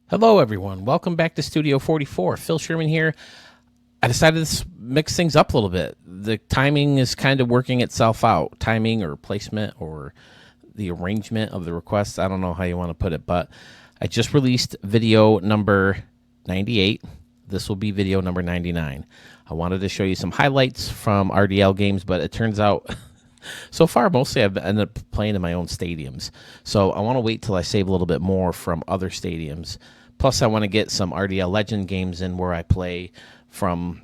Hello, everyone. Welcome back to Studio 44. Phil Sherman here. I decided to mix things up a little bit. The timing is kind of working itself out. Timing or placement or the arrangement of the requests. I don't know how you want to put it, but I just released video number 98. This will be video number 99. I wanted to show you some highlights from RDL games, but it turns out so far, mostly I've ended up playing in my own stadiums. So I want to wait till I save a little bit more from other stadiums. Plus, I want to get some RDL Legend games in where I play from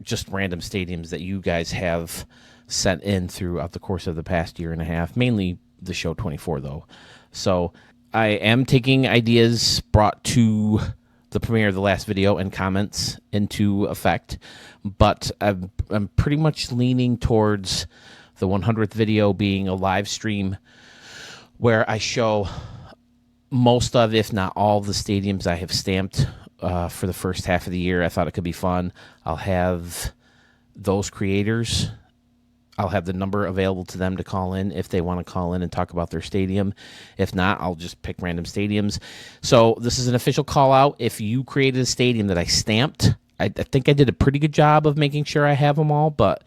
just random stadiums that you guys have sent in throughout the course of the past year and a half, mainly the show 24, though. So I am taking ideas brought to the premiere of the last video and comments into effect, but I'm pretty much leaning towards the 100th video being a live stream where I show most of, if not all, the stadiums I have stamped for the first half of the year. I thought it could be fun. I'll have those creators. I'll have the number available to them to call in if they want to call in and talk about their stadium. If not, I'll just pick random stadiums. So this is an official call out. If you created a stadium that I stamped, I think I did a pretty good job of making sure I have them all, but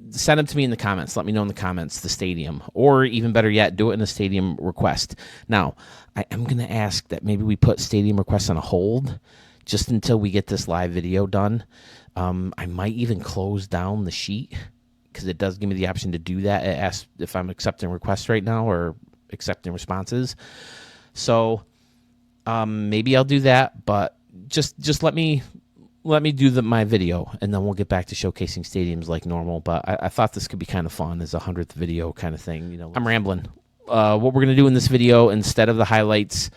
send them to me in the comments. Let me know in the comments the stadium, or even better yet, do it in a stadium request. Now, I am going to ask that maybe we put stadium requests on a hold just until we get this live video done. I might even close down the sheet because it does give me the option to do that. It asks if I'm accepting requests right now or accepting responses. So maybe I'll do that, but just let me do my video, and then we'll get back to showcasing stadiums like normal. But I thought this could be kind of fun as a 100th video kind of thing. You know, I'm rambling. What we're going to do in this video, instead of the highlights,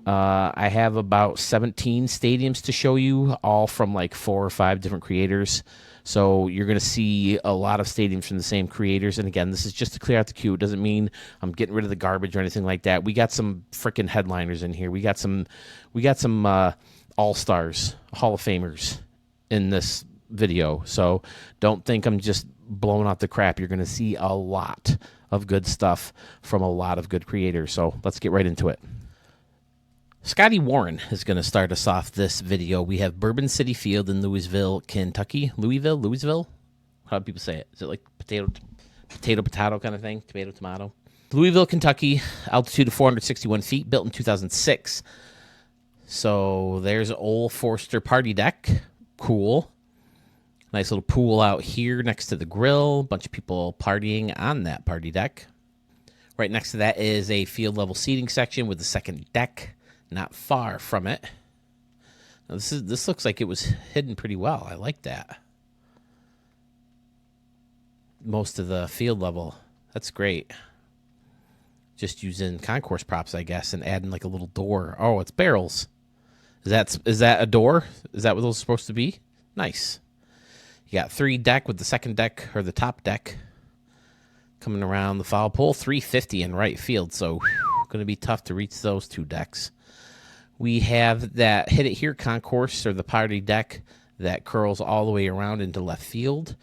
I have about 17 stadiums to show you, all from like 4 or 5 different creators. So you're going to see a lot of stadiums from the same creators. And again, this is just to clear out the queue. It doesn't mean I'm getting rid of the garbage or anything like that. We got some freaking headliners in here. We got some all-stars, Hall of Famers in this video. So don't think I'm just blowing out the crap. You're going to see a lot of good stuff from a lot of good creators. So let's get right into it. Scotty Warren is going to start us off this video. We have Bourbon City Field in Louisville, Kentucky. Louisville? How do people say it? Is it like potato kind of thing? Tomato? Louisville, Kentucky, altitude of 461 feet, built in 2006. So there's Old Forster party deck. Cool. Nice little pool out here next to the grill. Bunch of people partying on that party deck. Right next to that is a field level seating section with the second deck not far from it. Now this looks like it was hidden pretty well. I like that. Most of the field level. That's great. Just using concourse props, I guess, and adding like a little door. Oh, it's barrels. Is that a door? Is that what those are supposed to be? Nice. You got 3 deck with the second deck, or the top deck, coming around the foul pole. 350 in right field, so going to be tough to reach those 2 decks. We have that hit it here concourse, or the party deck, that curls all the way around into left field.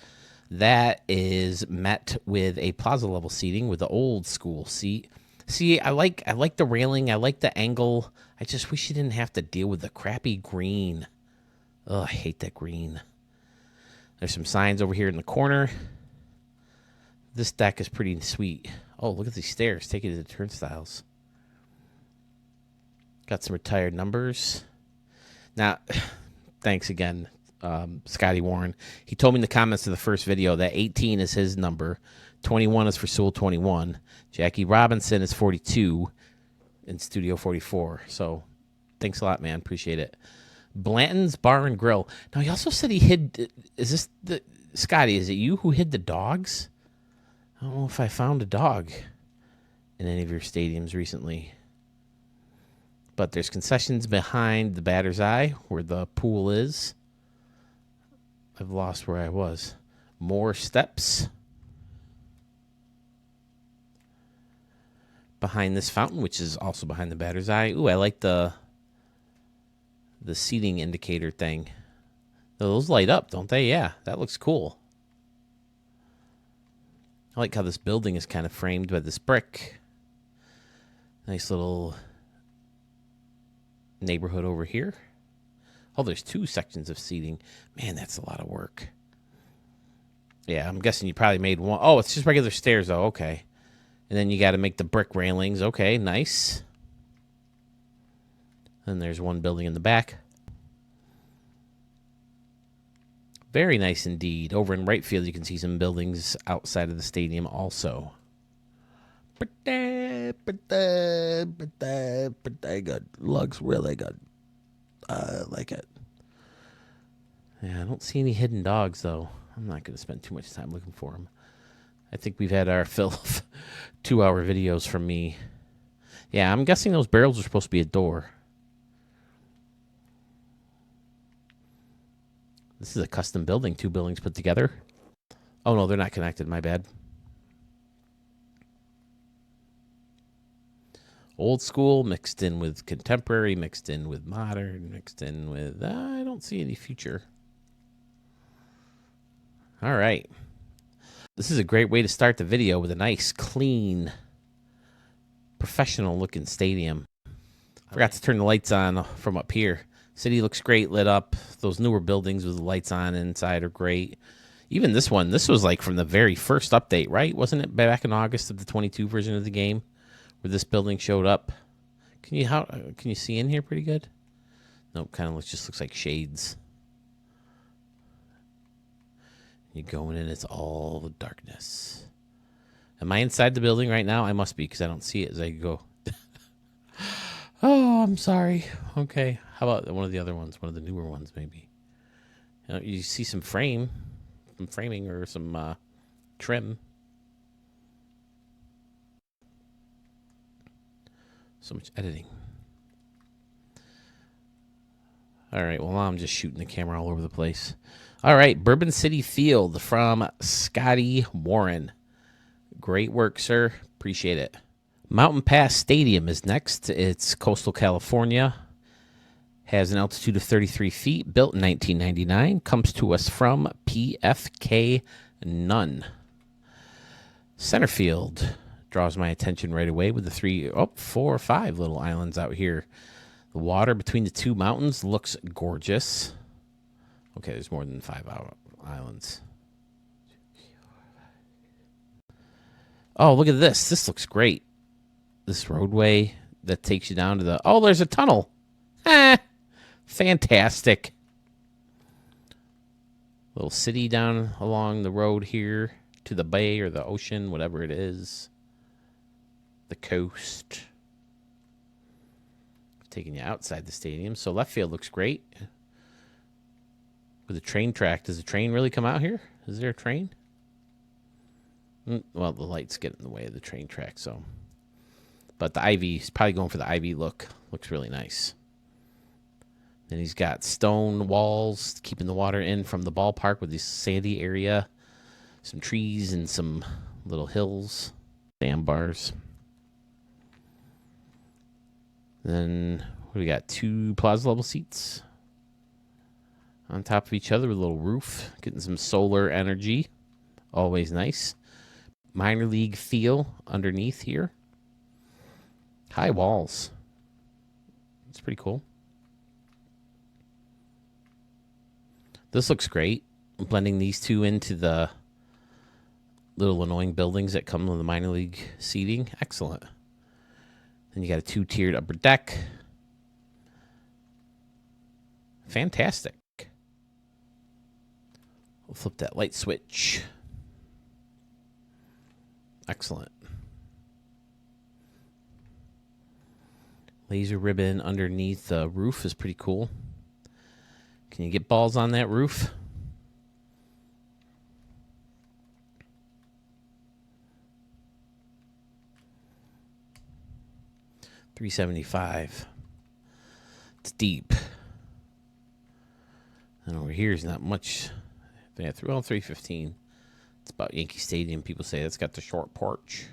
That is met with a plaza level seating with the old school seat. See, I like the railing. I like the angle. I just wish you didn't have to deal with the crappy green. Oh, I hate that green. There's some signs over here in the corner. This deck is pretty sweet. Oh, look at these stairs. Take it to the turnstiles. Got some retired numbers. Now, thanks again, Scotty Warren. He told me in the comments of the first video that 18 is his number. 21 is for Sewell 21. Jackie Robinson is 42 in Studio 44. So thanks a lot, man. Appreciate it. Blanton's Bar and Grill. Now, he also said he hid... Is this the... Scotty, is it you who hid the dogs? I don't know if I found a dog in any of your stadiums recently. But there's concessions behind the batter's eye where the pool is. I've lost where I was. More steps behind this fountain, which is also behind the batter's eye. Ooh, I like the seating indicator thing. Those light up, don't they? Yeah, that looks cool. I like how this building is kind of framed by this brick. Nice little neighborhood over here. Oh, there's 2 sections of seating. Man, that's a lot of work. Yeah, I'm guessing you probably made one. Oh, it's just regular stairs, though. Okay. And then you got to make the brick railings. Okay, nice. And there's one building in the back. Very nice indeed. Over in right field, you can see some buildings outside of the stadium also. Pretty good. Looks really good. I like it. Yeah, I don't see any hidden dogs, though. I'm not going to spend too much time looking for them. I think we've had our fill of 2-hour videos from me. Yeah, I'm guessing those barrels are supposed to be a door. This is a custom building, 2 buildings put together. Oh, no, they're not connected. My bad. Old school mixed in with contemporary, mixed in with modern, mixed in with... I don't see any future. All right. This is a great way to start the video with a nice, clean, professional-looking stadium. Forgot to turn the lights on from up here. City looks great, lit up. Those newer buildings with the lights on inside are great. Even this one, this was like from the very first update, right? Wasn't it back in August of the 22 version of the game where this building showed up? Can you see in here pretty good? Nope, kind of just looks like shades. You go in and it's all the darkness. Am I inside the building right now? I must be because I don't see it as I go. Oh, I'm sorry. Okay. How about one of the other ones? One of the newer ones, maybe. You see some framing or some trim. So much editing. All right. Well, now I'm just shooting the camera all over the place. All right. Bourbon City Field from Scotty Warren. Great work, sir. Appreciate it. Mountain Pass Stadium is next. It's coastal California. Has an altitude of 33 feet. Built in 1999. Comes to us from PFK Nunn. Center field draws my attention right away with the 4 or 5 little islands out here. The water between the 2 mountains looks gorgeous. Okay, there's more than 5 islands. Oh, look at this. This looks great. This roadway that takes you down to the... Oh, there's a tunnel. Fantastic. Little city down along the road here to the bay or the ocean, whatever it is. The coast. Taking you outside the stadium. So left field looks great. With the train track. Does the train really come out here? Is there a train? Well, the lights get in the way of the train track, so... But the ivy, he's probably going for the ivy look. Looks really nice. Then he's got stone walls keeping the water in from the ballpark with this sandy area. Some trees and some little hills. Sandbars. Then we got 2 plaza level seats on top of each other with a little roof. Getting some solar energy. Always nice. Minor league feel underneath here. High walls. It's pretty cool. This looks great. Blending these 2 into the little annoying buildings that come with the minor league seating. Excellent. Then you got a 2-tiered upper deck. Fantastic. We'll flip that light switch. Excellent. Laser ribbon underneath the roof is pretty cool. Can you get balls on that roof? $375. It's deep. And over here is not much. Yeah, $315. It's about Yankee Stadium. People say it's got the short porch.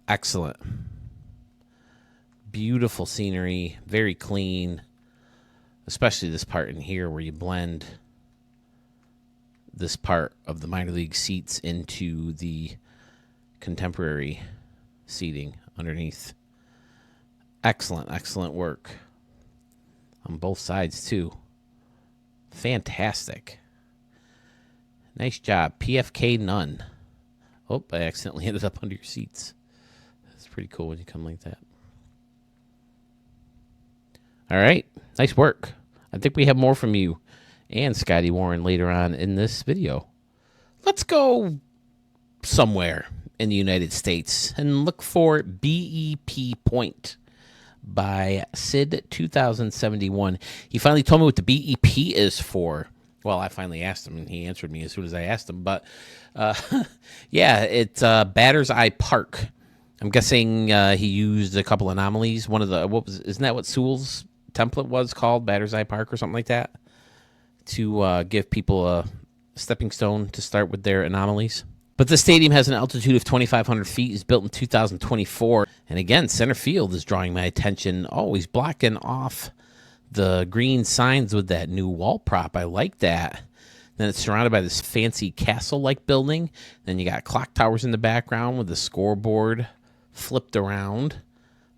Excellent. Beautiful scenery. Very clean. Especially this part in here where you blend this part of the minor league seats into the contemporary seating underneath. Excellent, excellent work on both sides, too. Fantastic. Nice job. PFK none. Oh, I accidentally ended up under your seats. That's pretty cool when you come like that. All right. Nice work. I think we have more from you and Scotty Warren later on in this video. Let's go somewhere in the United States and look for BEP Point by Sid 2071. He finally told me what the BEP is for. Well, I finally asked him, and he answered me as soon as I asked him. But, yeah, it's Batter's Eye Park. I'm guessing he used a couple anomalies. One of the, isn't that what Sewell's template was called? Batter's Eye Park or something like that? To give people a stepping stone to start with their anomalies. But the stadium has an altitude of 2,500 feet. It's built in 2024. And again, center field is drawing my attention. Always blocking off the green signs with that new wall prop. I like that. Then it's surrounded by this fancy castle-like building. Then you got clock towers in the background with the scoreboard flipped around.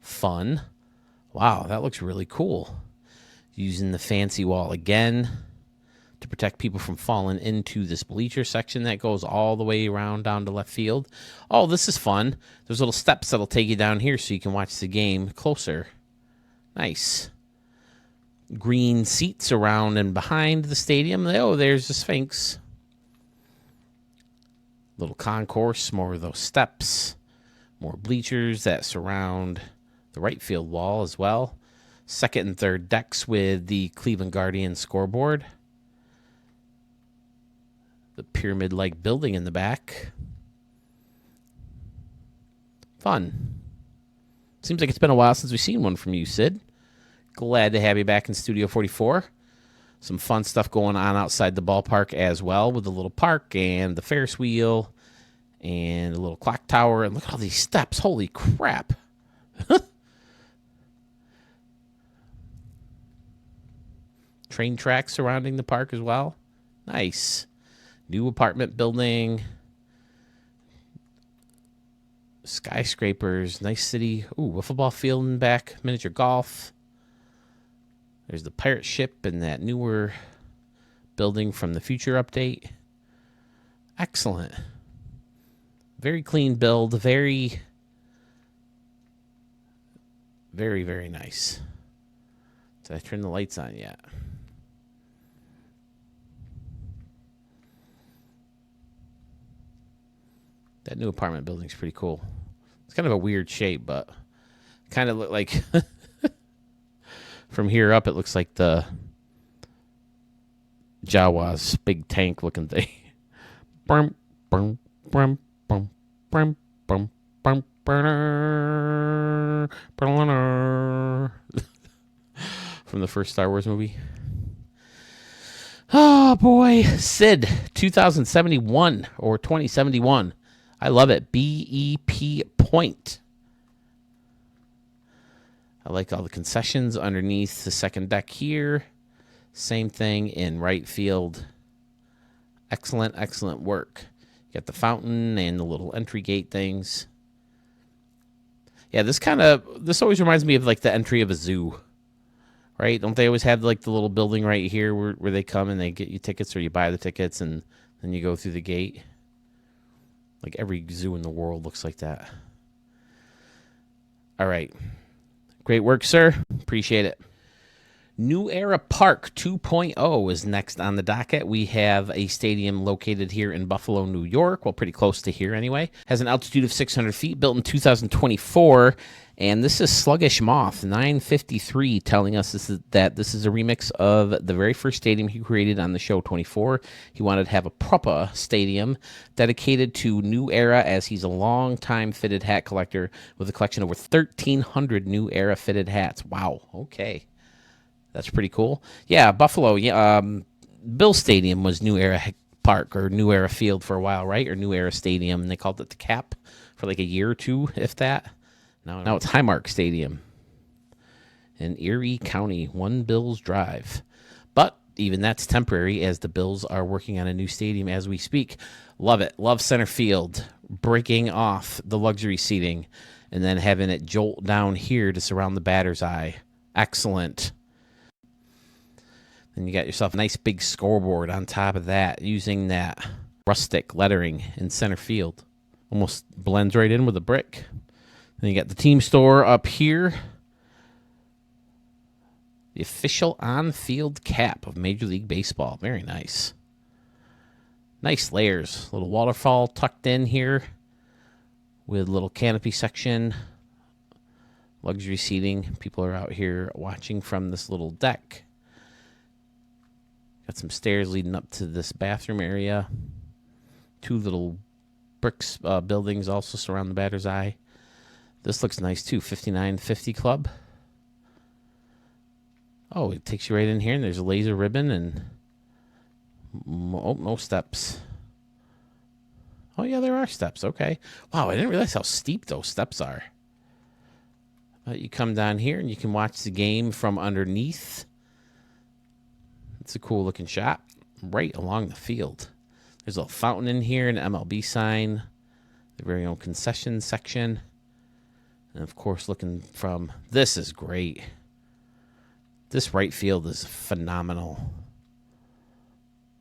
Fun. Wow, that looks really cool. Using the fancy wall again to protect people from falling into this bleacher section that goes all the way around down to left field. Oh, this is fun. There's little steps that'll take you down here so you can watch the game closer. Nice. Green seats around and behind the stadium. Oh, there's the Sphinx. Little concourse, more of those steps. More bleachers that surround the right field wall as well. Second and third decks with the Cleveland Guardians scoreboard. The pyramid-like building in the back. Fun. Seems like it's been a while since we've seen one from you, Sid. Glad to have you back in Studio 44. Some fun stuff going on outside the ballpark as well with the little park and the Ferris wheel and a little clock tower. And look at all these steps. Holy crap. Train tracks surrounding the park as well. Nice. New apartment building. Skyscrapers. Nice city. Ooh, wiffle ball field in the back. Miniature golf. There's the pirate ship and that newer building from the future update. Excellent. Very clean build. Very, very, very nice. Did I turn the lights on yet? That new apartment building's pretty cool. It's kind of a weird shape, but kind of look like from here up, it looks like the Jawa's big tank looking thing. From the first Star Wars movie. Oh, boy. Sid, 2071 or 2071. I love it. BEP Point. I like all the concessions underneath the second deck here. Same thing in right field. Excellent, excellent work. You got the fountain and the little entry gate things. Yeah, this always reminds me of like the entry of a zoo. Right? Don't they always have like the little building right here where they come and they get you tickets or you buy the tickets and then you go through the gate? Like every zoo in the world looks like that. All right. Great work, sir. Appreciate it. New Era Park 2.0 is next on the docket. We have a stadium located here in Buffalo, New York. Well, pretty close to here anyway. Has an altitude of 600 feet, built in 2024. And this is Sluggish Moth 953 telling us that this is a remix of the very first stadium he created on the show 24. He wanted to have a proper stadium dedicated to New Era, as he's a long-time fitted hat collector with a collection of over 1,300 New Era fitted hats. Wow, okay. That's pretty cool. Yeah, Buffalo. Yeah, Bill Stadium was New Era Park or New Era Field for a while, right? Or New Era Stadium. And they called it the Cap for like a year or two, if that. Now it's Highmark Stadium in Erie County, One Bills Drive. But even that's temporary, as the Bills are working on a new stadium as we speak. Love it. Love center field, breaking off the luxury seating and then having it jolt down here to surround the batter's eye. Excellent. Then you got yourself a nice big scoreboard on top of that, using that rustic lettering in center field. Almost blends right in with the brick. Then you got the team store up here. The official on-field cap of Major League Baseball. Very nice. Nice layers. Little waterfall tucked in here with a little canopy section. Luxury seating. People are out here watching from this little deck. Got some stairs leading up to this bathroom area. Two little bricks buildings also surround the batter's eye. This looks nice too. 5950 Club. Oh, it takes you right in here, and there's a laser ribbon, and no steps. Oh, yeah, there are steps. Okay. Wow, I didn't realize how steep those steps are. You come down here, and you can watch the game from underneath. It's a cool-looking shot right along the field. There's a little fountain in here, an MLB sign, the very own concession section. And, of course, looking from... This is great. This right field is phenomenal.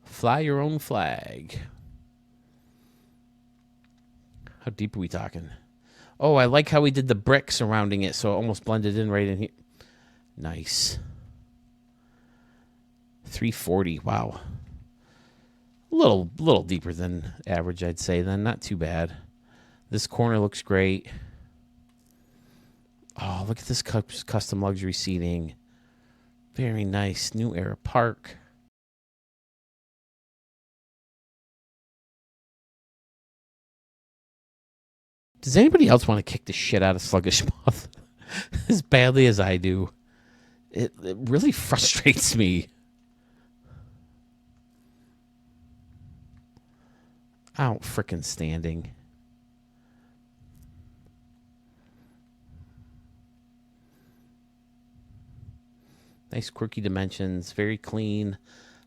Fly your own flag. How deep are we talking? Oh, I like how we did the brick surrounding it, so it almost blended in right in here. Nice. 340. Wow. A little deeper than average, I'd say. Then not too bad. This corner looks great. Oh, look at this custom luxury seating. Very nice. New Era Park. Does anybody else want to kick the shit out of Sluggish Moth as badly as I do? It really frustrates me. Out frickin' standing. Nice quirky dimensions, very clean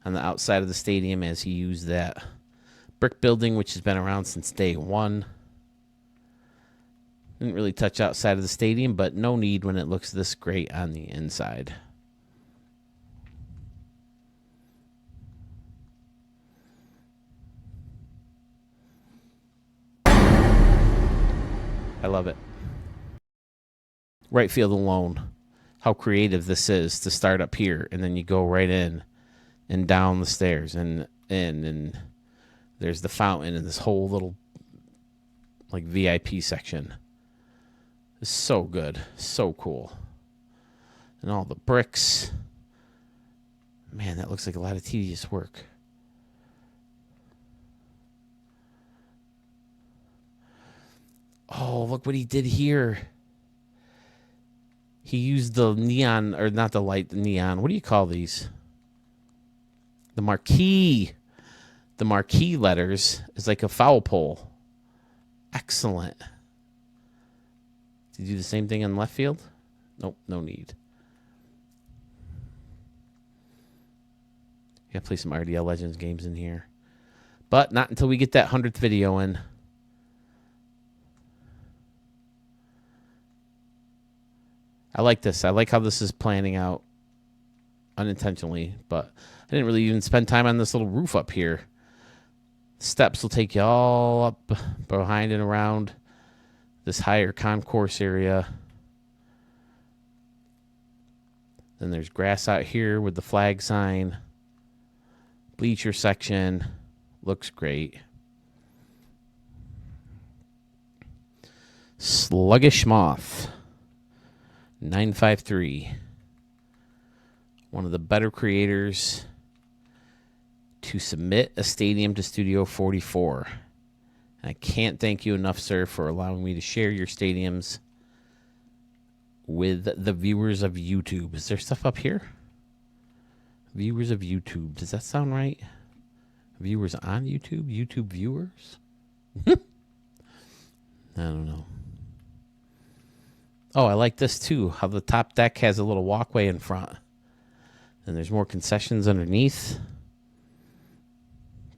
on the outside of the stadium as he used that brick building, which has been around since day one. Didn't really touch outside of the stadium, but no need when it looks this great on the inside. I love it. Right field alone. How creative this is to start up here, and then you go right in and down the stairs and there's the fountain and this whole little like VIP section. It's so good, so cool. And all the bricks. Man, that looks like a lot of tedious work. Oh, look what he did here. He used the neon, or not the light, the neon. What do you call these? The marquee. The marquee letters is like a foul pole. Excellent. Did you do the same thing in left field? Nope, no need. Yeah, play some RDL Legends games in here. But not until we get that 100th video in. I like this. I like how this is planning out unintentionally, but I didn't really even spend time on this little roof up here. Steps will take you all up behind and around this higher concourse area. Then there's grass out here with the flag sign. Bleacher section. Looks great. Sluggish Moth. 953. One of the better creators to submit a stadium to Studio 44. And I can't thank you enough, sir, for allowing me to share your stadiums with the viewers of YouTube. Is there stuff up here? Viewers of YouTube. Does that sound right? Viewers on YouTube? YouTube viewers? I don't know. Oh, I like this too. How the top deck has a little walkway in front. And there's more concessions underneath.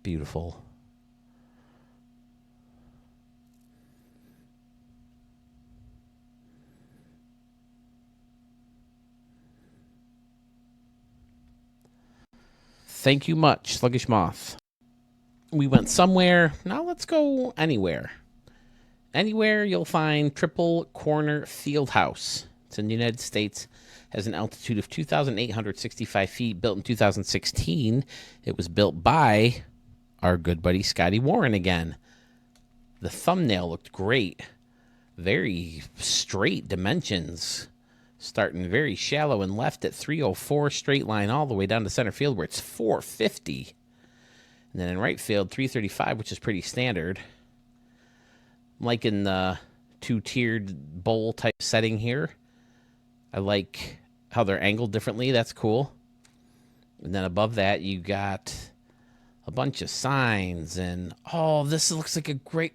Beautiful. Thank you much, Sluggish Moth. We went somewhere. Now let's go anywhere. Anywhere you'll find Triple Corner Fieldhouse. It's in the United States. Has an altitude of 2,865 feet. Built in 2016. It was built by our good buddy Scotty Warren again. The thumbnail looked great. Very straight dimensions. Starting very shallow and left at 304, straight line all the way down to center field where it's 450. And then in right field, 335, which is pretty standard. I'm liking the two-tiered bowl type setting here. I like how they're angled differently. That's cool. And then above that, you got a bunch of signs. And, oh, this looks like a great...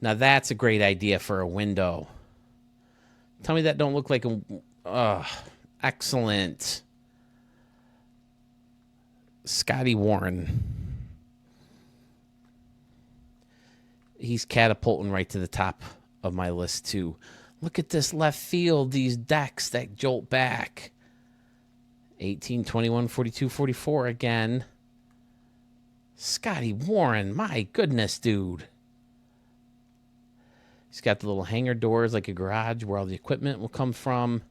Now, that's a great idea for a window. Tell me that don't look like a... excellent. Scotty Warren. He's catapulting right to the top of my list, too. Look at this left field, these decks that jolt back. 18, 21, 42, 44 again. Scotty Warren, my goodness, dude. He's got the little hangar doors like a garage where all the equipment will come from.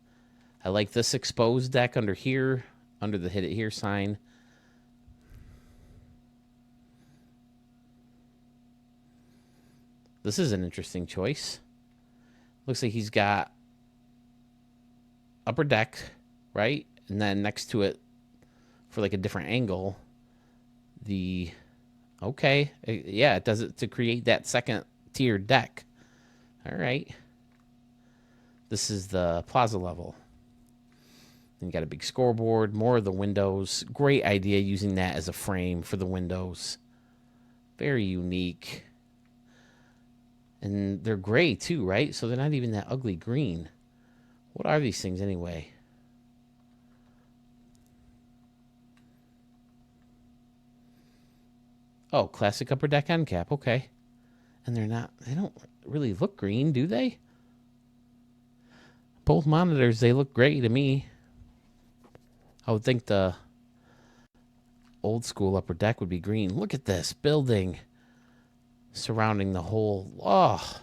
I like this exposed deck under here, under the Hit It Here sign. This is an interesting choice. Looks like he's got upper deck, right? And then next to it, for like a different angle, the... Okay. Yeah, it does it to create that second tier deck. All right. This is the plaza level. Then you got a big scoreboard, more of the windows. Great idea using that as a frame for the windows. Very unique. And they're gray too, right? So they're not even that ugly green. What are these things anyway? Oh, classic upper deck end cap. Okay. And they don't really look green, do they? Both monitors, they look gray to me. I would think the old school upper deck would be green. Look at this building surrounding the whole. Oh,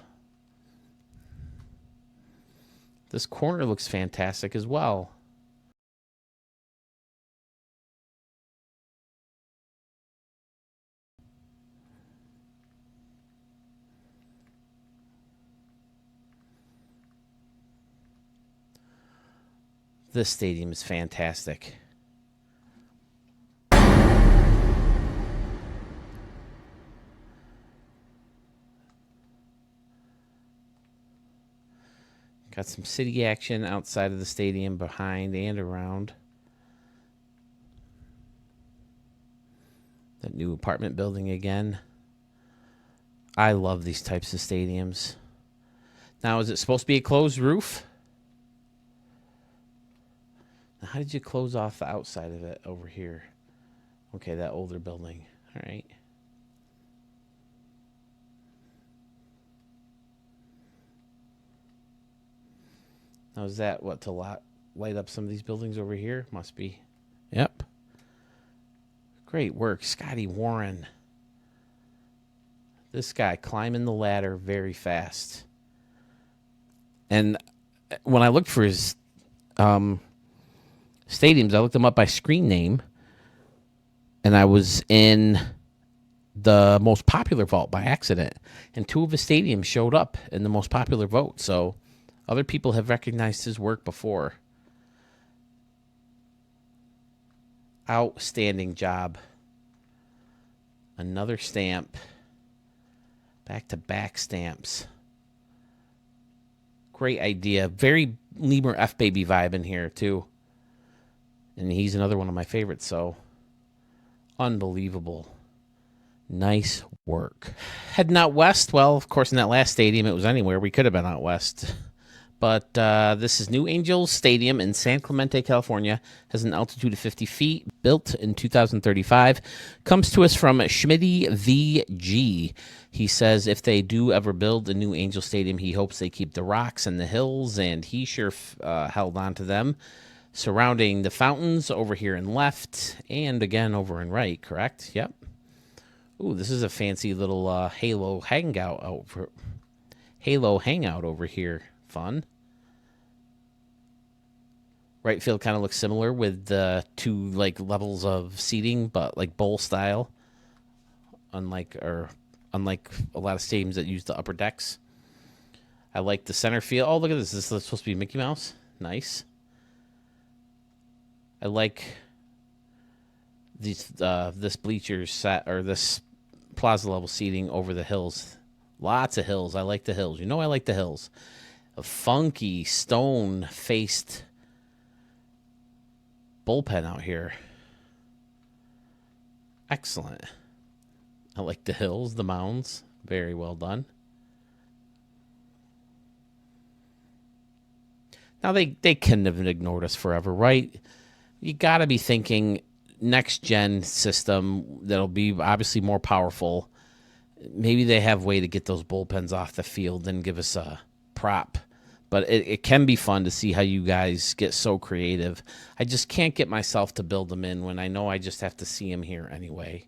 this corner looks fantastic as well. This stadium is fantastic. Got some city action outside of the stadium, behind and around. That new apartment building again. I love these types of stadiums. Now, is it supposed to be a closed roof? Now, how did you close off the outside of it over here? Okay, that older building. All right. Now, is that what, to light up some of these buildings over here? Must be. Yep. Great work, Scotty Warren. This guy climbing the ladder very fast. And when I looked for his stadiums, I looked them up by screen name. And I was in the most popular vote by accident. And two of his stadiums showed up in the most popular vote. So other people have recognized his work before. Outstanding job. Another stamp. Back-to-back stamps. Great idea. Very Lemur F-Baby vibe in here, too. And he's another one of my favorites, so unbelievable. Nice work. Heading out west. Well, of course, in that last stadium, it was anywhere. We could have been out west. But this is New Angels Stadium in San Clemente, California. Has an altitude of 50 feet. Built in 2035. Comes to us from Schmitty VG. He says if they do ever build a new Angel Stadium, he hopes they keep the rocks and the hills, and he sure held on to them. surrounding the fountains over here in left and again over in right, correct? Yep. Ooh, this is a fancy little Halo hangout over here. Fun. Right field kind of looks similar with the two like levels of seating, but like bowl style. Unlike a lot of stadiums that use the upper decks. I like the center field. Oh, look at this. This is supposed to be Mickey Mouse. Nice. I like this bleachers set or this plaza level seating over the hills. Lots of hills. I like the hills. You know I like the hills. A funky stone faced bullpen out here. Excellent. I like the hills, the mounds. Very well done. Now, they couldn't have ignored us forever, right? You got to be thinking next-gen system that'll be obviously more powerful. Maybe they have a way to get those bullpens off the field and give us a prop. But it can be fun to see how you guys get so creative. I just can't get myself to build them in when I know I just have to see them here anyway.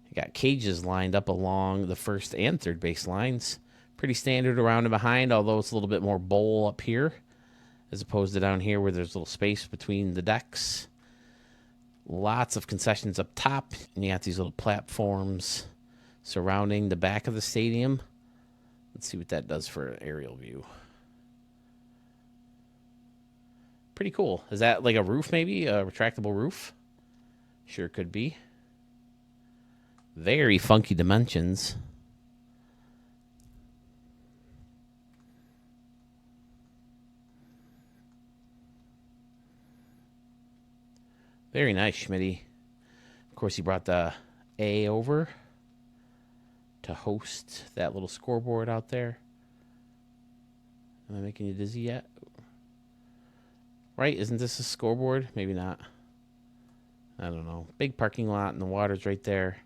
You got cages lined up along the first and third base lines. Pretty standard around and behind, although it's a little bit more bowl up here as opposed to down here where there's a little space between the decks. Lots of concessions up top, and you got these little platforms surrounding the back of the stadium. Let's see what that does for an aerial view. Pretty cool. Is that like a roof maybe? A retractable roof? Sure could be. Very funky dimensions. Very nice, Schmitty. Of course, he brought the A over to host that little scoreboard out there. Am I making you dizzy yet? Right? Isn't this a scoreboard? Maybe not. I don't know. Big parking lot and the water's right there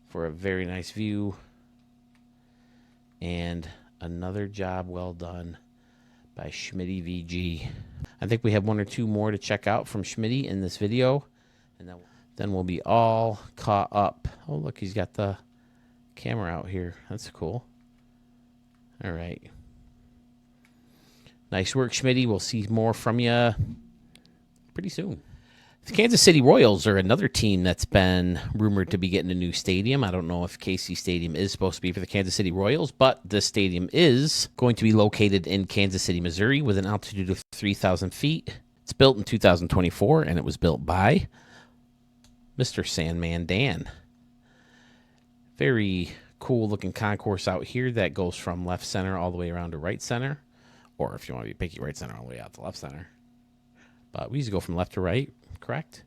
for a very nice view. And another job well done by Schmitty VG. I think we have one or two more to check out from Schmitty in this video. And then we'll be all caught up. Oh, look, he's got the camera out here. That's cool. All right. Nice work, Schmitty. We'll see more from you pretty soon. The Kansas City Royals are another team that's been rumored to be getting a new stadium. I don't know if KC Stadium is supposed to be for the Kansas City Royals, but this stadium is going to be located in Kansas City, Missouri, with an altitude of 3,000 feet. It's built in 2024, and it was built by Mr. Sandman Dan. Very cool-looking concourse out here that goes from left center all the way around to right center, or if you want to be picky, right center all the way out to left center. But we used to go from left to right. Correct.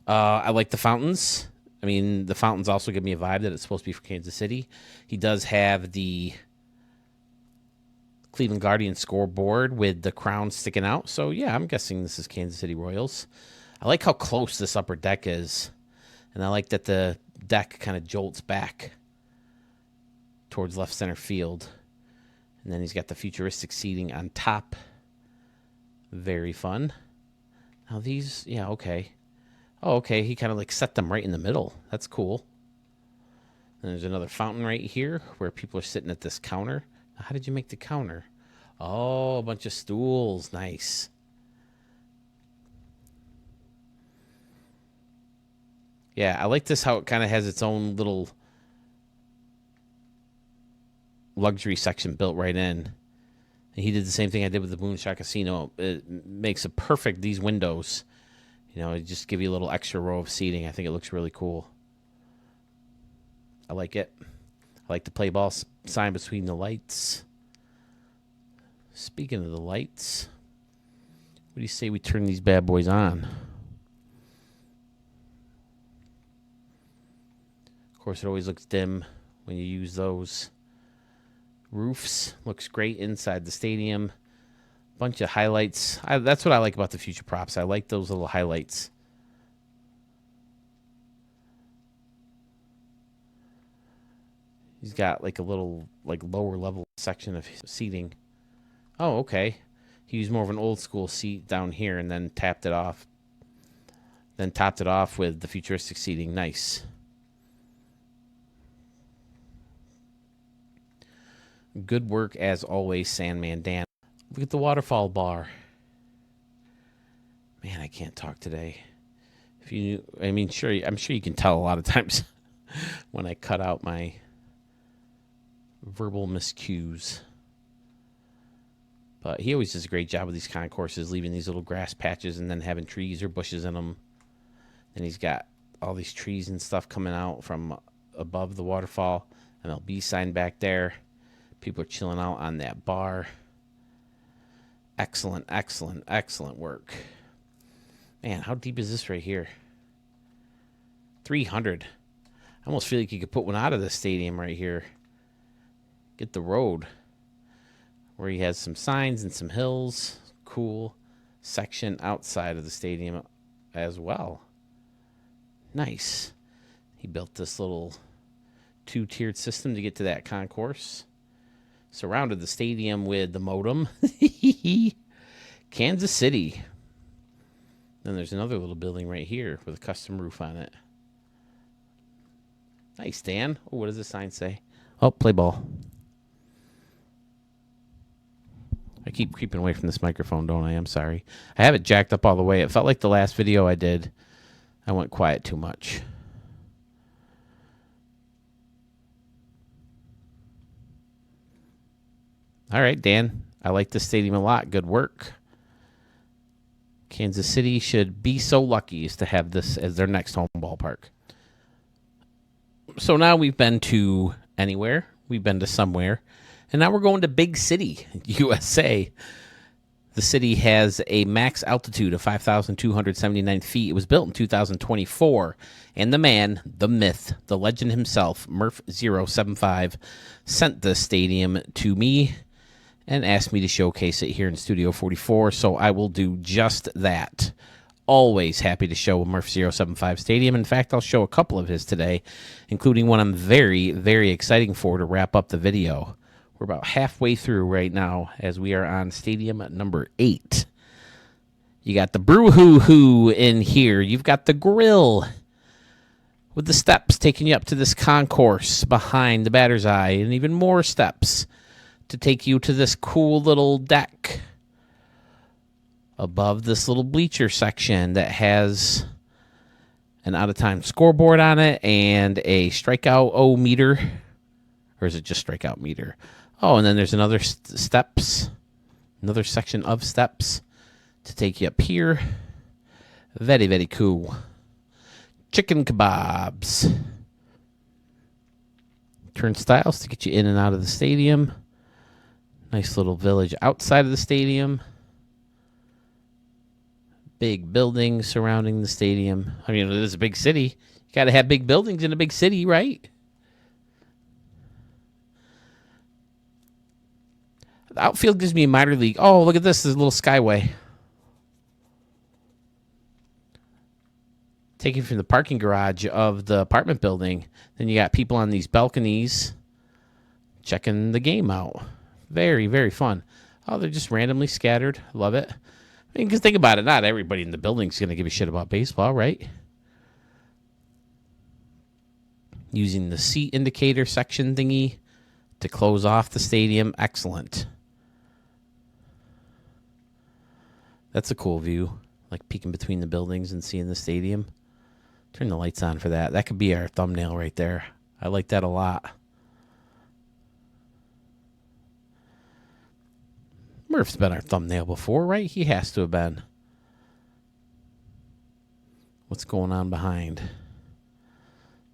I like the fountains. I mean, the fountains also give me a vibe that it's supposed to be for Kansas City. He does have the Cleveland Guardians scoreboard with the crown sticking out. So, yeah, I'm guessing this is Kansas City Royals. I like how close this upper deck is. And I like that the deck kind of jolts back towards left center field. And then he's got the futuristic seating on top. Very fun. Now these, yeah, okay. Oh, okay, he kind of like set them right in the middle. That's cool. And there's another fountain right here where people are sitting at this counter. Now, how did you make the counter? Oh, a bunch of stools. Nice. Yeah, I like this how it kind of has its own little luxury section built right in. And he did the same thing I did with the Moonshot Casino. It makes a perfect, these windows. You know, it just give you a little extra row of seating. I think it looks really cool. I like it. I like the play ball sign between the lights. Speaking of the lights, what do you say we turn these bad boys on? Of course, it always looks dim when you use those. Roofs looks great inside the stadium. Bunch of highlights. That's what I like about the future props. I like those little highlights. He's got like a little like lower level section of seating. Oh, okay. He used more of an old school seat down here and then topped it off with the futuristic seating. Nice. Good work as always, Sandman Dan. Look at the waterfall bar. Man, I can't talk today. I'm sure you can tell a lot of times when I cut out my verbal miscues. But he always does a great job with these concourses, leaving these little grass patches and then having trees or bushes in them. And he's got all these trees and stuff coming out from above the waterfall. MLB sign back there. People are chilling out on that bar. Excellent, excellent, excellent work. Man, how deep is this right here? 300. I almost feel like you could put one out of the stadium right here. Get the road where he has some signs and some hills. Cool section outside of the stadium as well. Nice. He built this little 2-tiered system to get to that concourse. Surrounded the stadium with the modem. Kansas City. Then there's another little building right here with a custom roof on it. Nice, Dan. Oh, what does the sign say? Oh, play ball. I keep creeping away from this microphone, don't I? I'm sorry. I have it jacked up all the way. It felt like the last video I did, I went quiet too much. All right, Dan. I like this stadium a lot. Good work. Kansas City should be so lucky as to have this as their next home ballpark. So now we've been to anywhere. We've been to somewhere. And now we're going to Big City, USA. The city has a max altitude of 5,279 feet. It was built in 2024. And the man, the myth, the legend himself, Murph075, sent this stadium to me and asked me to showcase it here in Studio 44, so I will do just that. Always happy to show a Murph075 stadium. In fact, I'll show a couple of his today, including one I'm very, very excited for to wrap up the video. We're about halfway through right now as we are on stadium number 8. You got the brew-hoo-hoo in here. You've got the grill with the steps taking you up to this concourse behind the batter's eye, and even more steps to take you to this cool little deck above this little bleacher section that has an out-of-time scoreboard on it and a strikeout meter. Or is it just strikeout meter? Oh, and then there's another another section of steps to take you up here. Very, very cool. Chicken kebabs. Turnstiles to get you in and out of the stadium. Nice little village outside of the stadium. Big buildings surrounding the stadium. I mean, it is a big city. You got to have big buildings in a big city, right? The outfield gives me a minor league. Oh, look at this. There's a little skyway. Taken from the parking garage of the apartment building. Then you got people on these balconies checking the game out. Very, very fun. Oh, they're just randomly scattered. Love it. I mean, because think about it. Not everybody in the building's going to give a shit about baseball, right? Using the seat indicator section thingy to close off the stadium. Excellent. That's a cool view. Like peeking between the buildings and seeing the stadium. Turn the lights on for that. That could be our thumbnail right there. I like that a lot. Murph's been our thumbnail before, right? He has to have been. What's going on behind?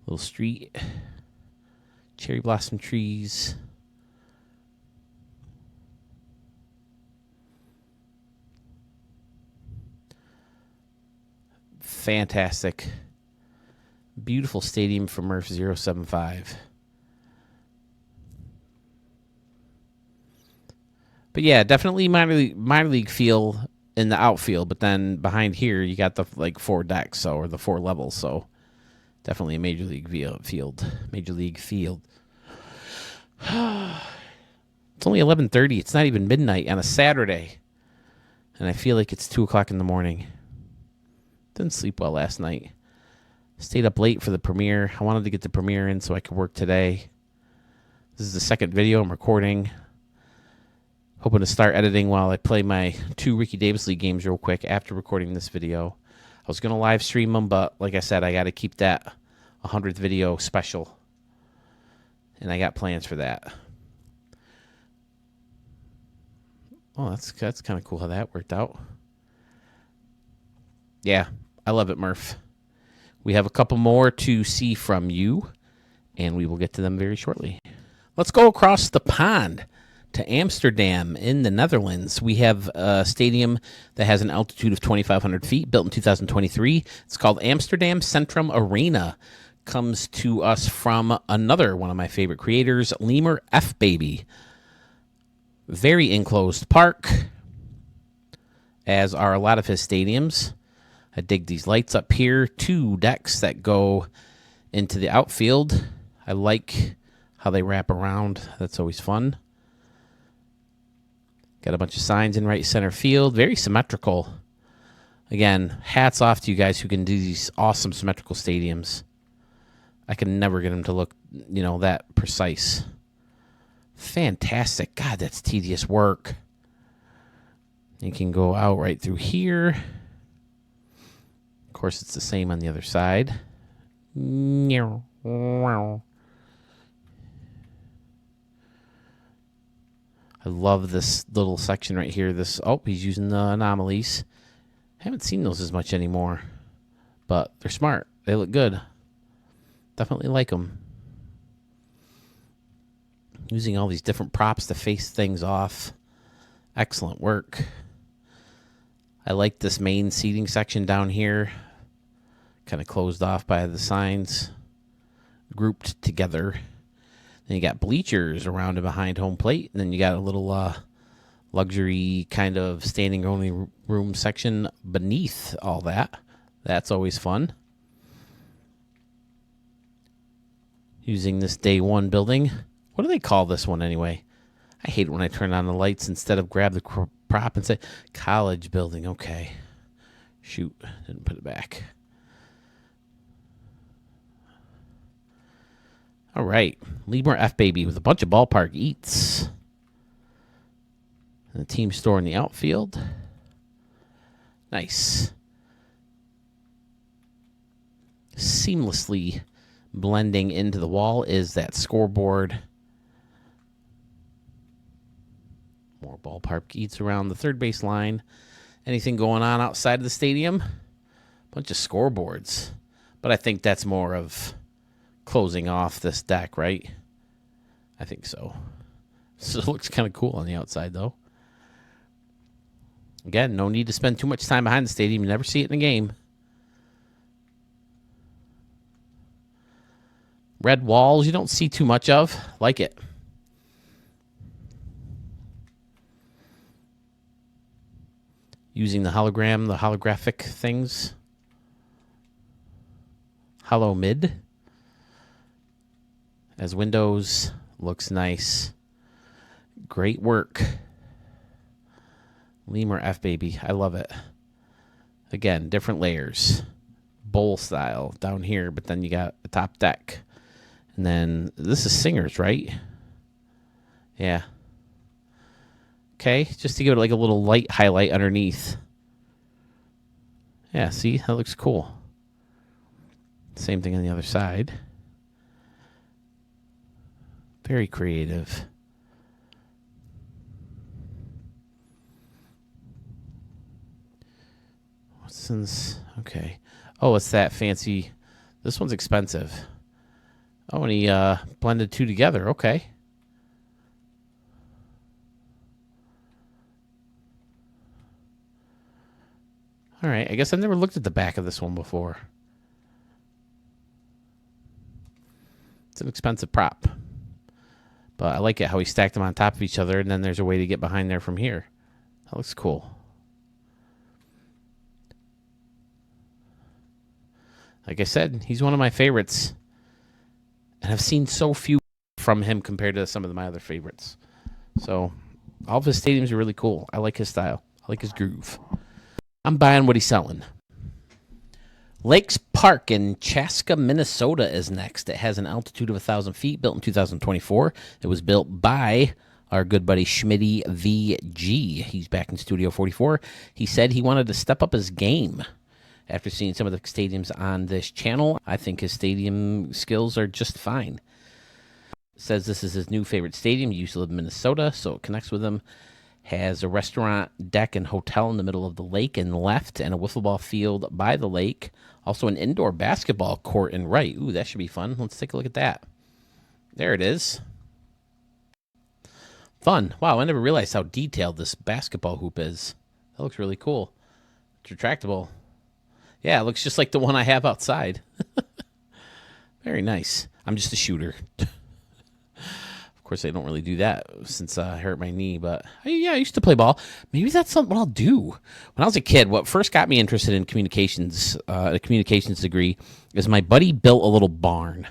Little street. Cherry blossom trees. Fantastic. Beautiful stadium for Murph075. But yeah, definitely minor league feel in the outfield. But then behind here, you got the 4 decks, or the 4 levels. So definitely a major league field. Major league field. It's only 11:30. It's not even midnight on a Saturday. and I feel like it's 2 o'clock in the morning. Didn't sleep well last night. Stayed up late for the premiere. I wanted to get the premiere in so I could work today. This is the second video I'm recording. Hoping to start editing while I play my 2 Ricky Davis League games real quick after recording this video. I was going to live stream them, but like I said, I got to keep that 100th video special. And I got plans for that. Oh, that's kind of cool how that worked out. Yeah, I love it, Murph. We have a couple more to see from you, and we will get to them very shortly. Let's go across the pond to Amsterdam in the Netherlands. We have a stadium that has an altitude of 2,500 feet, built in 2023. It's called Amsterdam Centrum Arena. Comes to us from another one of my favorite creators, Lemur F. Baby. Very enclosed park, as are a lot of his stadiums. I dig these lights up here. 2 decks that go into the outfield. I like how they wrap around. That's always fun. Got a bunch of signs in right center field. Very symmetrical. Again, hats off to you guys who can do these awesome symmetrical stadiums. I can never get them to look, that precise. Fantastic. God, that's tedious work. You can go out right through here. Of course, it's the same on the other side. I love this little section right here. He's using the anomalies. I haven't seen those as much anymore, but they're smart. They look good. Definitely like them. Using all these different props to face things off. Excellent work. I like this main seating section down here. Kind of closed off by the signs. Grouped together. Then you got bleachers around and behind home plate. And then you got a little luxury kind of standing only room section beneath all that. That's always fun. Using this day one building. What do they call this one anyway? I hate it when I turn on the lights instead of grab the prop and say, college building. Okay. Shoot. Didn't put it back. All right. Lemur F. Baby with a bunch of ballpark eats. And the team store in the outfield. Nice. Seamlessly blending into the wall is that scoreboard. More ballpark eats around the third base line. Anything going on outside of the stadium? Bunch of scoreboards. But I think that's more of closing off this deck, right? I think so. So it looks kind of cool on the outside, though. Again, no need to spend too much time behind the stadium. You never see it in a game. Red walls, you don't see too much of. Like it. Using the hologram, the holographic things. Hollow mid. As windows, looks nice. Great work. Lemur F. Baby, I love it. Again, different layers. Bowl style down here, but then you got the top deck. And then this is Singers, right? Yeah. Okay, just to give it like a little light highlight underneath. Yeah, see? That looks cool. Same thing on the other side. Very creative. What's in this? Okay. Oh, it's that fancy. This one's expensive. Oh, and he blended 2 together. Okay. All right. I guess I've never looked at the back of this one before. It's an expensive prop. But I like it how he stacked them on top of each other, and then there's a way to get behind there from here. That looks cool. Like I said, he's one of my favorites. And I've seen so few from him compared to some of my other favorites. So all of his stadiums are really cool. I like his style like his groove. I'm buying what he's selling. Lakes Park in Chaska, Minnesota is next. It has an altitude of 1,000 feet, built in 2024. It was built by our good buddy Schmitty VG. He's back in Studio 44. He said he wanted to step up his game. After seeing some of the stadiums on this channel, I think his stadium skills are just fine. Says this is his new favorite stadium. He used to live in Minnesota, so it connects with him. Has a restaurant, deck, and hotel in the middle of the lake and left, and a wiffle ball field by the lake. Also an indoor basketball court and right. Ooh, that should be fun. Let's take a look at that. There it is. Fun. Wow, I never realized how detailed this basketball hoop is. That looks really cool. It's retractable. Yeah, it looks just like the one I have outside. Very nice. I'm just a shooter. Of course, I don't really do that since I hurt my knee, but I used to play ball. Maybe that's something what I'll do. When I was a kid, what first got me interested in communications, a communications degree, is my buddy built a little barn.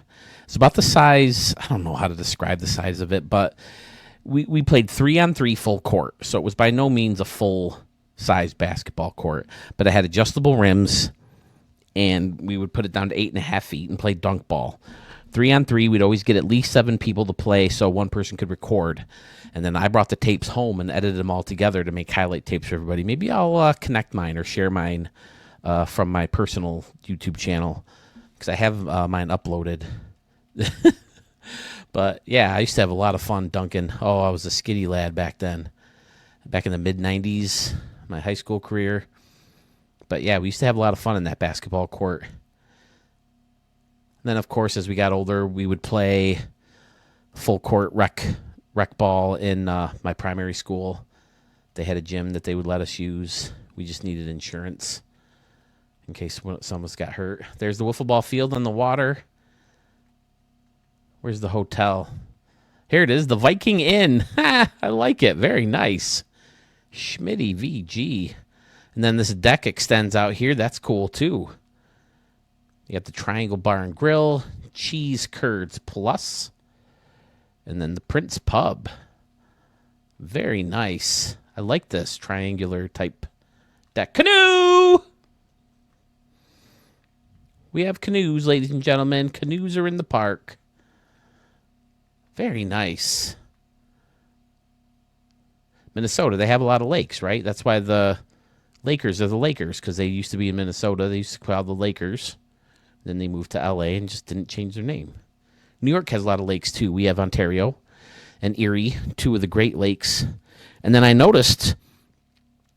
It's about the size, I don't know how to describe the size of it, but we played 3-on-3 full court, so it was by no means a full-size basketball court, but it had adjustable rims, and we would put it down to 8.5 feet and play dunk ball. 3-on-3, we'd always get at least 7 people to play so one person could record. And then I brought the tapes home and edited them all together to make highlight tapes for everybody. Maybe I'll connect mine or share mine from my personal YouTube channel because I have mine uploaded. But, yeah, I used to have a lot of fun dunking. Oh, I was a skinny lad back then, back in the mid-'90s, my high school career. But, yeah, we used to have a lot of fun in that basketball court. Then, of course, as we got older, we would play full court rec ball in my primary school. They had a gym that they would let us use. We just needed insurance in case some of us got hurt. There's the wiffle ball field on the water. Where's the hotel? Here it is, the Viking Inn. I like it. Very nice. Schmitty VG. And then this deck extends out here. That's cool, too. You got the Triangle Bar and Grill, Cheese Curds Plus, and then the Prince Pub. Very nice. I like this triangular type deck. Canoe! We have canoes, ladies and gentlemen. Canoes are in the park. Very nice. Minnesota, they have a lot of lakes, right? That's why the Lakers are the Lakers, because they used to be in Minnesota. They used to call the Lakers. Then they moved to L.A. and just didn't change their name. New York has a lot of lakes, too. We have Ontario and Erie, two of the Great Lakes. And then I noticed,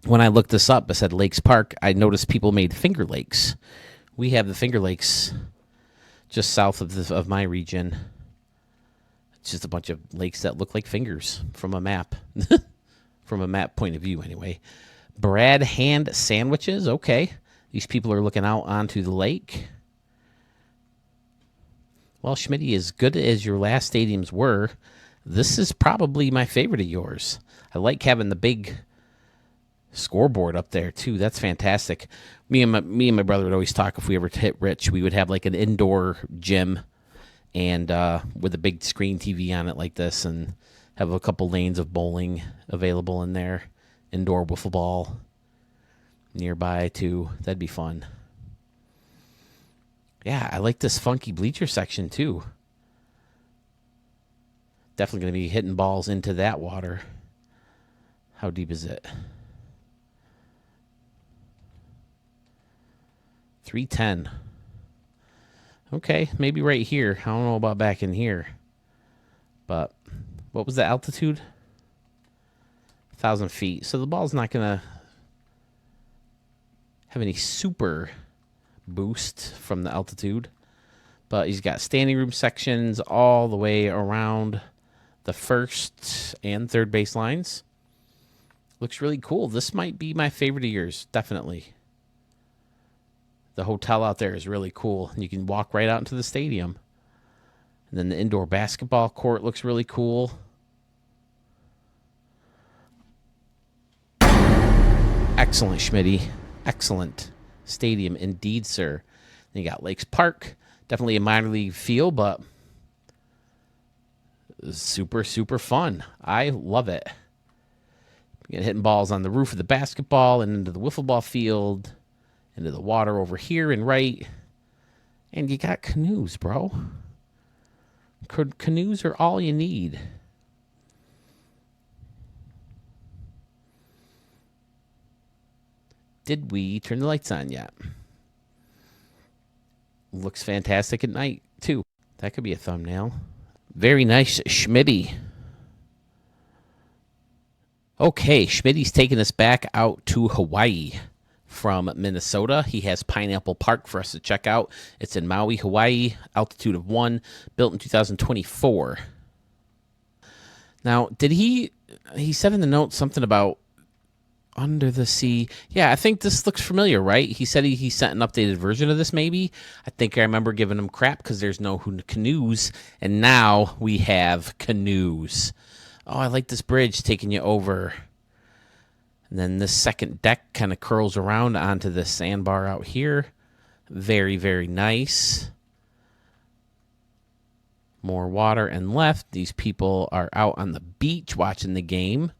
when I looked this up, I said Lakes Park, I noticed people made Finger Lakes. We have the Finger Lakes just south of my region. It's just a bunch of lakes that look like fingers from a map. From a map point of view, anyway. Brad Hand Sandwiches, okay. These people are looking out onto the lake. Well, Schmitty, as good as your last stadiums were, this is probably my favorite of yours. I like having the big scoreboard up there, too. That's fantastic. Me and my brother would always talk if we ever hit rich. We would have like an indoor gym and with a big screen TV on it like this and have a couple lanes of bowling available in there. Indoor wiffle ball nearby, too. That'd be fun. Yeah, I like this funky bleacher section, too. Definitely going to be hitting balls into that water. How deep is it? 310. Okay, maybe right here. I don't know about back in here. But what was the altitude? 1,000 feet. So the ball's not going to have any super boost from the altitude, but he's got standing room sections all the way around the first and third base lines. Looks really cool. This might be my favorite of yours, definitely. The hotel out there is really cool. You can walk right out into the stadium. And then the indoor basketball court looks really cool. Excellent, Schmitty. Excellent stadium indeed, sir. Then you got Lakes Park. Definitely a minor league feel, but super, super fun. I love it. You get hitting balls on the roof of the basketball and into the wiffle ball field, into the water over here and right. And you got canoes, bro. Canoes are all you need. Did we turn the lights on yet? Looks fantastic at night, too. That could be a thumbnail. Very nice, Schmitty. Okay, Schmitty's taking us back out to Hawaii from Minnesota. He has Pineapple Park for us to check out. It's in Maui, Hawaii, altitude of 1, built in 2024. Now, did he said in the note something about under the sea? Yeah, I think this looks familiar, right? He said he sent an updated version of this, maybe. I think I remember giving him crap because there's no canoes, and now we have canoes. Oh, I like this bridge taking you over. And then this second deck kind of curls around onto the sandbar out here. Very, very nice. More water and left. These people are out on the beach watching the game.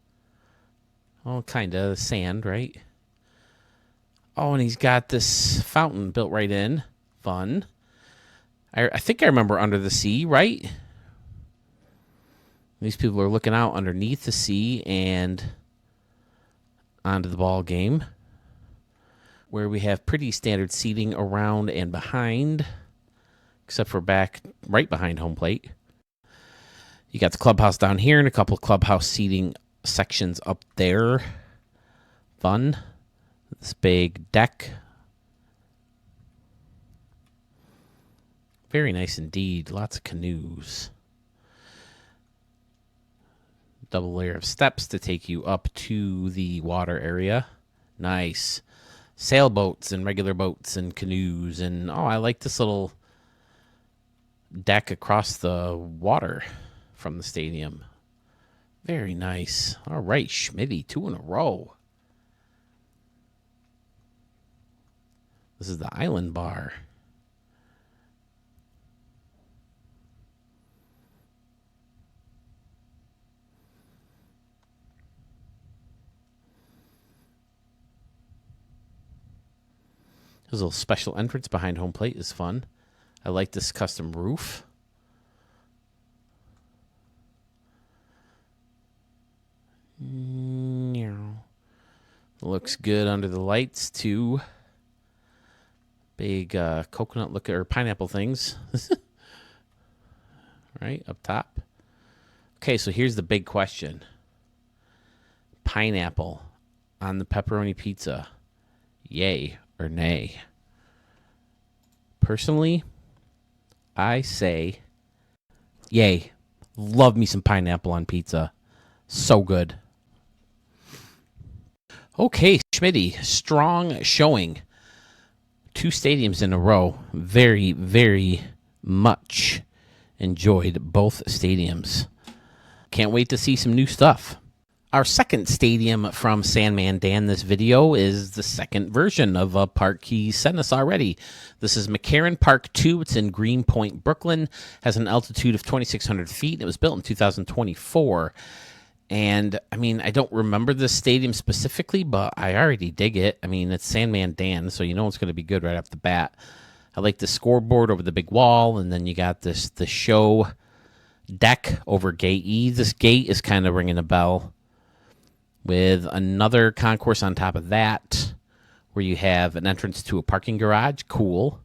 Oh, kind of sand, right? Oh, and he's got this fountain built right in. Fun. I think I remember Under the Sea, right? These people are looking out underneath the sea and onto the ball game, where we have pretty standard seating around and behind, except for right behind home plate. You got the clubhouse down here and a couple of clubhouse seating sections up there. Fun. This big deck. Very nice indeed. Lots of canoes. Double layer of steps to take you up to the water area. Nice. Sailboats and regular boats and canoes. And, oh, I like this little deck across the water from the stadium. Very nice. All right, Schmitty, 2 in a row. This is the Island Bar. There's a little special entrance behind home plate is fun. I like this custom roof. Looks good under the lights too. Big coconut look or pineapple things. Right up top. Okay, so here's the big question. Pineapple on the pepperoni pizza. Yay or nay? Personally, I say yay. Love me some pineapple on pizza. So good. Okay, Schmitty, strong showing. 2 stadiums in a row. Very, very much enjoyed both stadiums. Can't wait to see some new stuff. Our second stadium from Sandman Dan this video is the second version of a park he sent us already. This is McCarren Park 2. It's in Greenpoint, Brooklyn. Has an altitude of 2,600 feet. It was built in 2024. And, I mean, I don't remember this stadium specifically, but I already dig it. I mean, it's Sandman Dan, so you know it's going to be good right off the bat. I like the scoreboard over the big wall, and then you got the show deck over Gate E. This gate is kind of ringing a bell, with another concourse on top of that, where you have an entrance to a parking garage. Cool.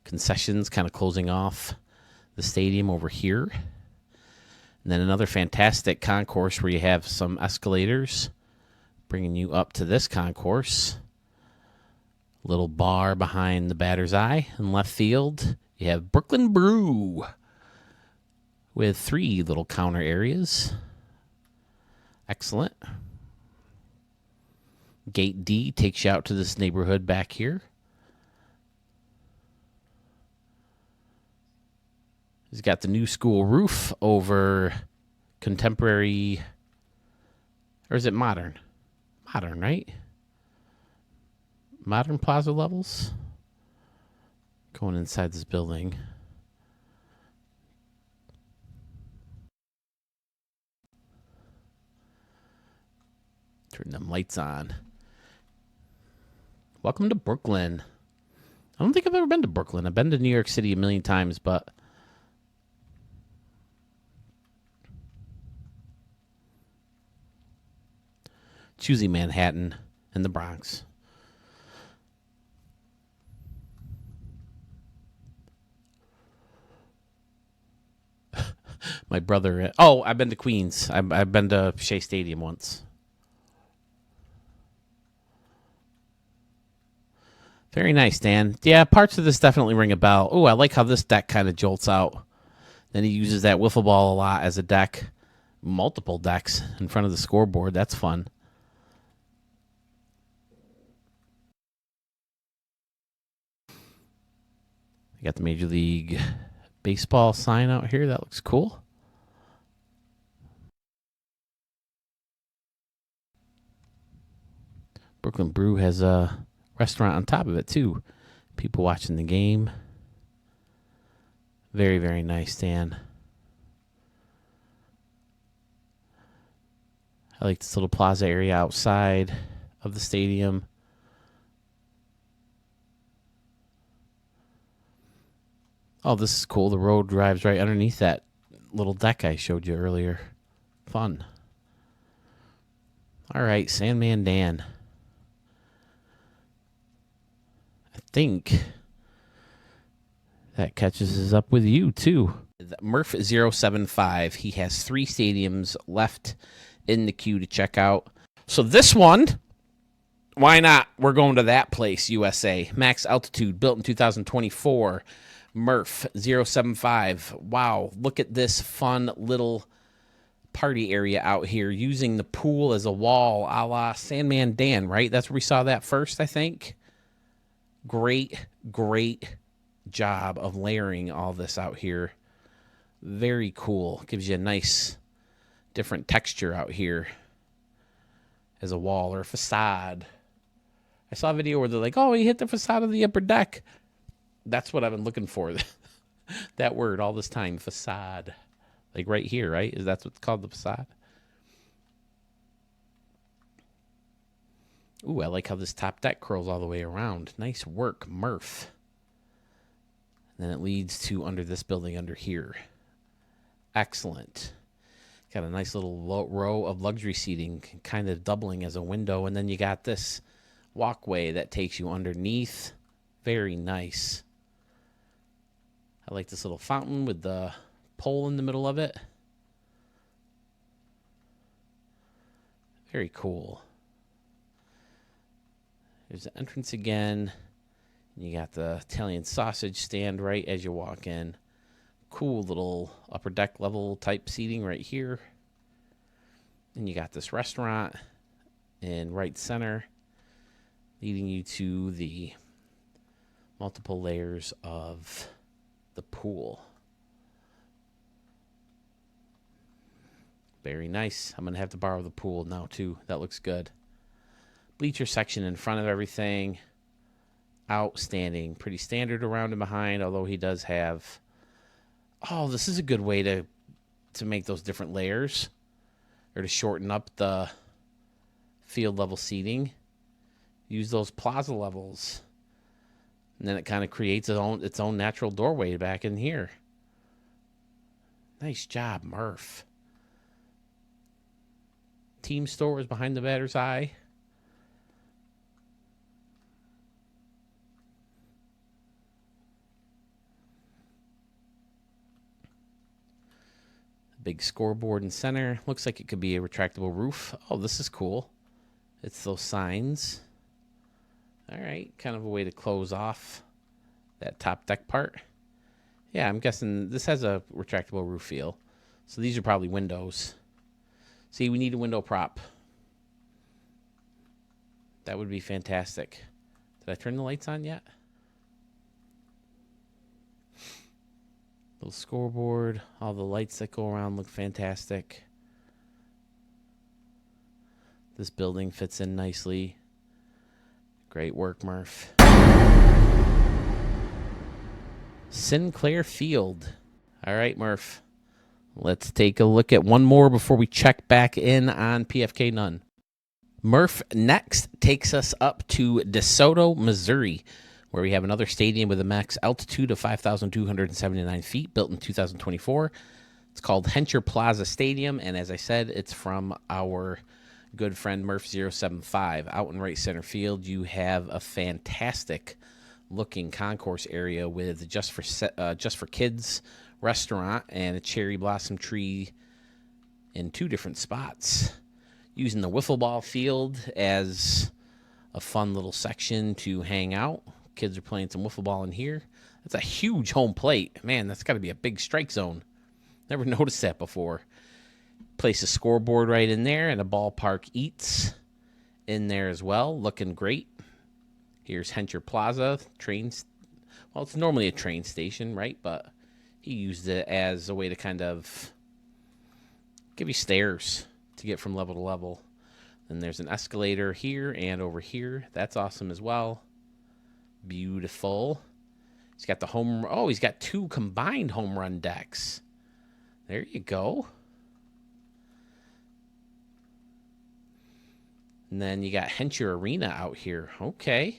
Concessions kind of closing off the stadium over here. And then another fantastic concourse where you have some escalators bringing you up to this concourse. Little bar behind the batter's eye in left field. You have Brooklyn Brew with 3 little counter areas. Excellent. Gate D takes you out to this neighborhood back here. He's got the new school roof over contemporary, or is it modern? Modern, right? Modern plaza levels. Going inside this building. Turn them lights on. Welcome to Brooklyn. I don't think I've ever been to Brooklyn. I've been to New York City a million times, but it's usually Manhattan and the Bronx. My brother. Oh, I've been to Queens. I've been to Shea Stadium once. Very nice, Dan. Yeah, parts of this definitely ring a bell. Oh, I like how this deck kind of jolts out. Then he uses that wiffle ball a lot as a deck. Multiple decks in front of the scoreboard. That's fun. You got the Major League Baseball sign out here. That looks cool. Brooklyn Brew has a restaurant on top of it, too. People watching the game. Very, very nice, Dan. I like this little plaza area outside of the stadium. Oh, this is cool. The road drives right underneath that little deck I showed you earlier. Fun. All right, Sandman Dan. I think that catches us up with you, too. Murph075. He has 3 stadiums left in the queue to check out. So this one, why not? We're going to that place, USA. Max altitude, built in 2024. Murph075. Wow, look at this fun little party area out here using the pool as a wall, a la Sandman Dan, right? That's where we saw that first, I think. Great job of layering all this out here. Very cool. Gives you a nice different texture out here as a wall or a facade. I saw a video where they're like, oh, he hit the facade of the upper deck. That's what I've been looking for. That word all this time, facade. Like right here, right? Is that what's called, the facade? Ooh, I like how this top deck curls all the way around. Nice work, Murph. And then it leads to under this building under here. Excellent. Got a nice little row of luxury seating, kind of doubling as a window. And then you got this walkway that takes you underneath. Very nice. I like this little fountain with the pole in the middle of it. Very cool. There's the entrance again. You got the Italian sausage stand right as you walk in. Cool little upper deck level type seating right here. And you got this restaurant in right center, leading you to the multiple layers of the pool. Very nice. I'm going to have to borrow the pool now, too. That looks good. Bleacher section in front of everything. Outstanding. Pretty standard around and behind, although he does have... Oh, this is a good way to make those different layers, or to shorten up the field level seating. Use those plaza levels. And then it kind of creates its own natural doorway back in here. Nice job, Murph. Team store is behind the batter's eye. Big scoreboard in center. Looks like it could be a retractable roof. Oh, this is cool. It's those signs. All right, kind of a way to close off that top deck part. Yeah, I'm guessing this has a retractable roof feel. So these are probably windows. See, we need a window prop. That would be fantastic. Did I turn the lights on yet? Little scoreboard. All the lights that go around look fantastic. This building fits in nicely. Great work, Murph. Sinclair Field. All right, Murph. Let's take a look at one more before we check back in on PFK Nunn. Murph next takes us up to DeSoto, Missouri, where we have another stadium with a max altitude of 5,279 feet, built in 2024. It's called Hencher Plaza Stadium, and as I said, it's from our good friend Murph075. Out in right center field, you have a fantastic looking concourse area with just for kids restaurant and a cherry blossom tree in 2 different spots. Using the wiffle ball field as a fun little section to hang out. Kids are playing some wiffle ball in here. That's a huge home plate. Man, that's got to be a big strike zone. Never noticed that before. Place a scoreboard right in there and a ballpark eats in there as well. Looking great. Here's Hencher Plaza. Well, it's normally a train station, right? But he used it as a way to kind of give you stairs to get from level to level. Then there's an escalator here and over here. That's awesome as well. Beautiful. He's got he's got 2 combined home run decks. There you go. And then you got Hencher Arena out here. Okay.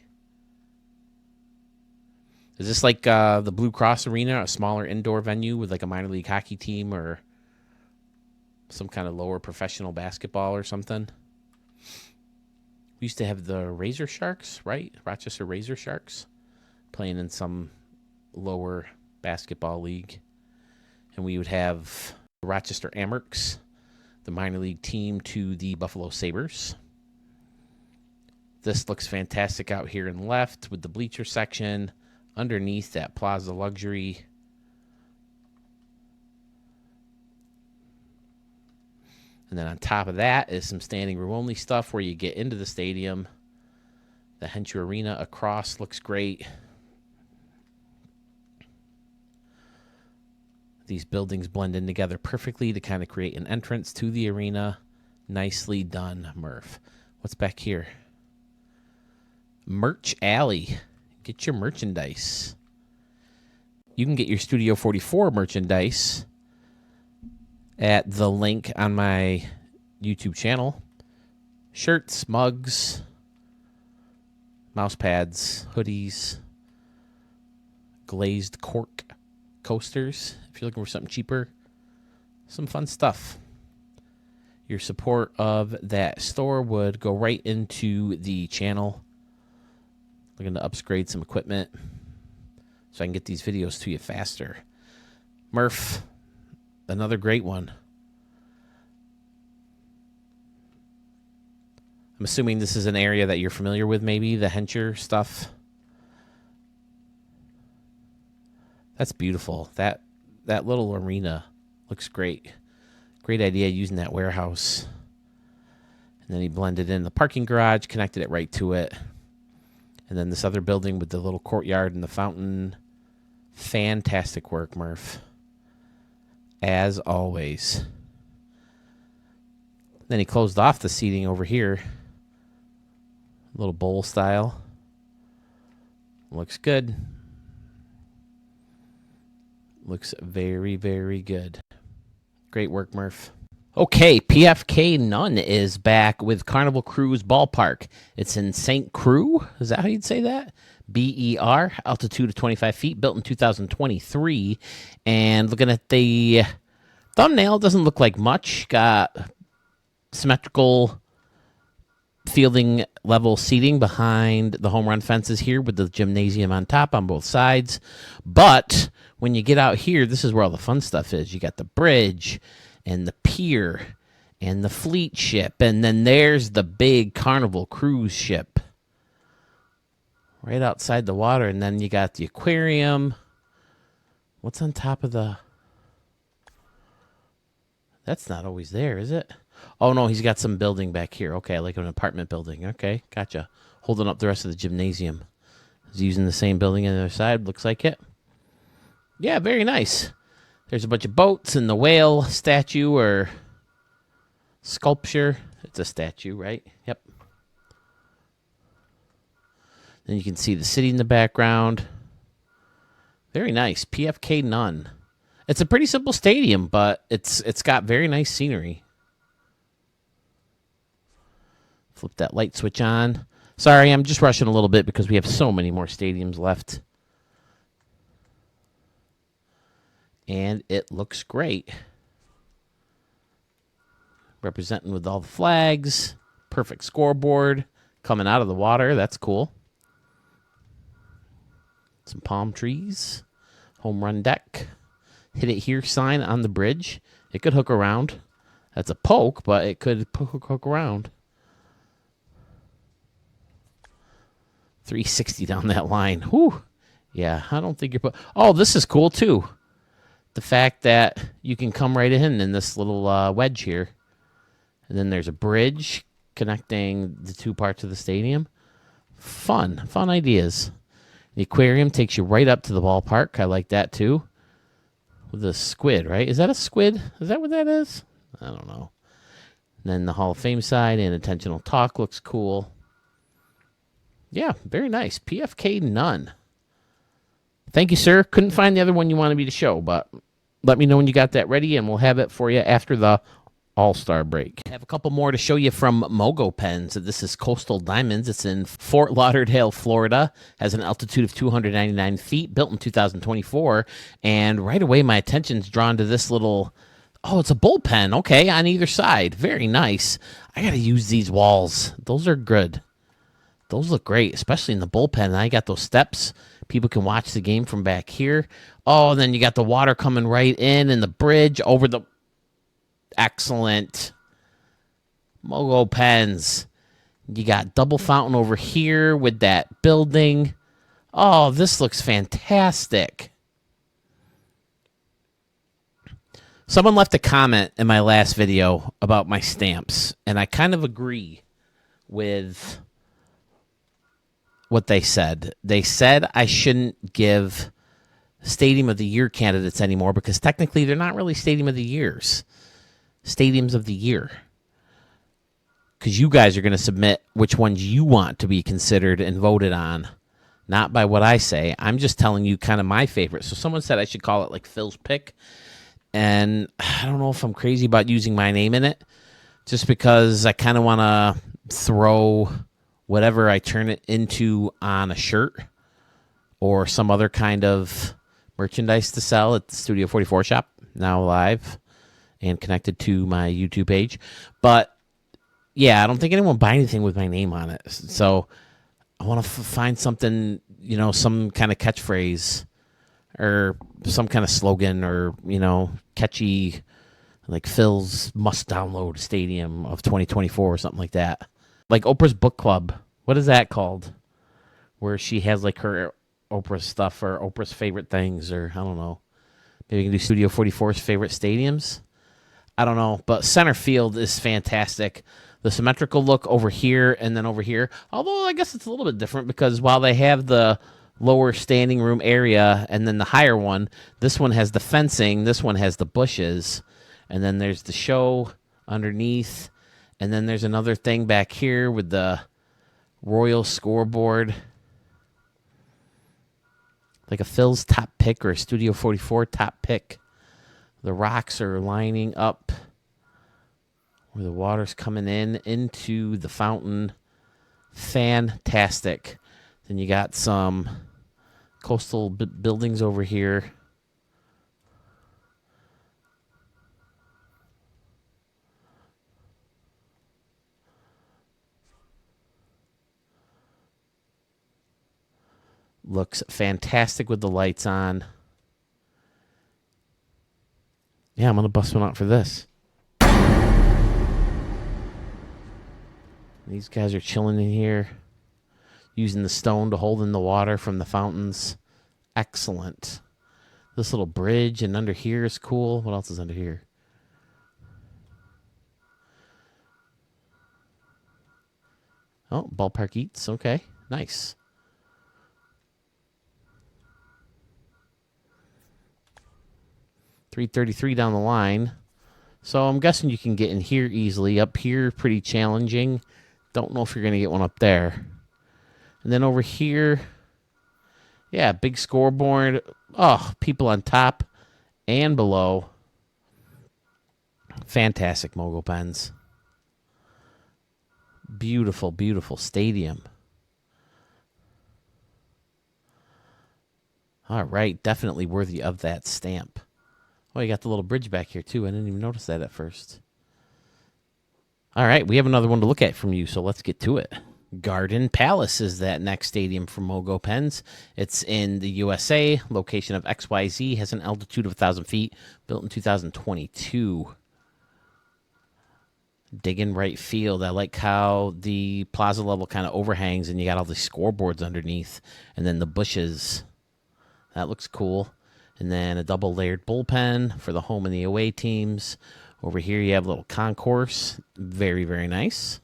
Is this like the Blue Cross Arena, a smaller indoor venue with like a minor league hockey team or some kind of lower professional basketball or something? We used to have the Razor Sharks, right? Rochester Razor Sharks playing in some lower basketball league. And we would have the Rochester Amerks, the minor league team to the Buffalo Sabres. This looks fantastic out here in the left with the bleacher section. Underneath that Plaza Luxury. And then on top of that is some standing room only stuff where you get into the stadium. The Hencher Arena across looks great. These buildings blend in together perfectly to kind of create an entrance to the arena. Nicely done, Murph. What's back here? Merch Alley. Get your merchandise. You can get your Studio 44 merchandise at the link on my YouTube channel. Shirts, mugs, mouse pads, hoodies, glazed cork coasters. If you're looking for something cheaper, some fun stuff. Your support of that store would go right into the channel. Looking to upgrade some equipment so I can get these videos to you faster. Murph, another great one. I'm assuming this is an area that you're familiar with, maybe, the Hencher stuff. That's beautiful. That little arena looks great. Great idea using that warehouse. And then he blended in the parking garage, connected it right to it. And then this other building with the little courtyard and the fountain. Fantastic work, Murph. As always. Then he closed off the seating over here. A little bowl style. Looks good. Looks very, very good. Great work, Murph. Okay, PFK None is back with Carnival Cruise Ballpark. It's in St. Croix. Is that how you'd say that? BER, altitude of 25 feet, built in 2023. And looking at the thumbnail, doesn't look like much. Got symmetrical fielding level seating behind the home run fences here with the gymnasium on top on both sides. But when you get out here, this is where all the fun stuff is. You got the bridge and the pier and the fleet ship. And then there's the big Carnival cruise ship right outside the water. And then you got the aquarium. What's on top of the... That's not always there, is it? Oh, no, he's got some building back here. Okay, like an apartment building. Okay, gotcha. Holding up the rest of the gymnasium. He's using the same building on the other side. Looks like it. Yeah, very nice. There's a bunch of boats and the whale statue or sculpture. It's a statue, right? Yep. Then you can see the city in the background. Very nice. PFK None. It's a pretty simple stadium, but it's got very nice scenery. Flip that light switch on. Sorry, I'm just rushing a little bit because we have so many more stadiums left. And it looks great. Representing with all the flags. Perfect scoreboard. Coming out of the water. That's cool. Some palm trees. Home run deck. Hit it here sign on the bridge. It could hook around. That's a poke, but it could hook around. 360 down that line. Whew. Yeah, I don't think you're... Oh, this is cool, too. The fact that you can come right in this little wedge here. And then there's a bridge connecting the two parts of the stadium. Fun ideas. The aquarium takes you right up to the ballpark. I like that, too. With a squid, right? Is that a squid? Is that what that is? I don't know. And then the Hall of Fame side and intentional talk looks cool. Yeah, very nice. PFK none. Thank you, sir. Couldn't find the other one you wanted me to show, but let me know when you got that ready, and we'll have it for you after the All-Star break. I have a couple more to show you from Mogo Pens. This is Coastal Diamonds. It's in Fort Lauderdale, Florida. Has an altitude of 299 feet, built in 2024. And right away, my attention's drawn to this little... Oh, it's a bullpen. Okay, on either side. Very nice. I got to use these walls. Those are good. Those look great, especially in the bullpen. And I got those steps. People can watch the game from back here. Oh, and then you got the water coming right in and the bridge over the... Excellent. Mogo Pens. You got double fountain over here with that building. Oh, this looks fantastic. Someone left a comment in my last video about my stamps, and I kind of agree with what they said. They said I shouldn't give Stadium of the Year candidates anymore because technically they're not really Stadium of the Years. Stadiums of the Year. Because you guys are going to submit which ones you want to be considered and voted on. Not by what I say. I'm just telling you kind of my favorite. So someone said I should call it like Phil's Pick. And I don't know if I'm crazy about using my name in it. Just because I kind of want to throw whatever I turn it into on a shirt. Or some other kind of merchandise to sell at the Studio 44 shop. Now live. And connected to my YouTube page. But, yeah, I don't think anyone will buy anything with my name on it. So, I want to find something, you know, some kind of catchphrase or some kind of slogan or, you know, catchy, like Phil's must download stadium of 2024 or something like that. Like Oprah's Book Club. What is that called? Where she has, like, her Oprah stuff or Oprah's favorite things or, I don't know. Maybe we can do Studio 44's favorite stadiums. I don't know, but center field is fantastic. The symmetrical look over here and then over here. Although I guess it's a little bit different because while they have the lower standing room area and then the higher one, this one has the fencing, this one has the bushes, and then there's the show underneath, and then there's another thing back here with the Royal scoreboard. Like a Phil's top pick or a Studio 44 top pick. The rocks are lining up where the water's coming into the fountain. Fantastic. Then you got some coastal buildings over here. Looks fantastic with the lights on. Yeah, I'm going to bust one out for this. These guys are chilling in here, using the stone to hold in the water from the fountains. Excellent. This little bridge and under here is cool. What else is under here? Oh, Ballpark Eats. Okay, nice. .333 down the line. So I'm guessing you can get in here easily. Up here, pretty challenging. Don't know if you're going to get one up there. And then over here, yeah, big scoreboard. Oh, people on top and below. Fantastic Mogo Pens. Beautiful, beautiful stadium. All right, definitely worthy of that stamp. Oh, you got the little bridge back here, too. I didn't even notice that at first. All right, we have another one to look at from you, so let's get to it. Garden Palace is that next stadium from Mogo Pens. It's in the USA. Location of XYZ. Has an altitude of 1,000 feet. Built in 2022. Digging right field. I like how the plaza level kind of overhangs and you got all the scoreboards underneath. And then the bushes. That looks cool. And then a double layered bullpen for the home and the away teams. Over here you have a little concourse. Very, very nice.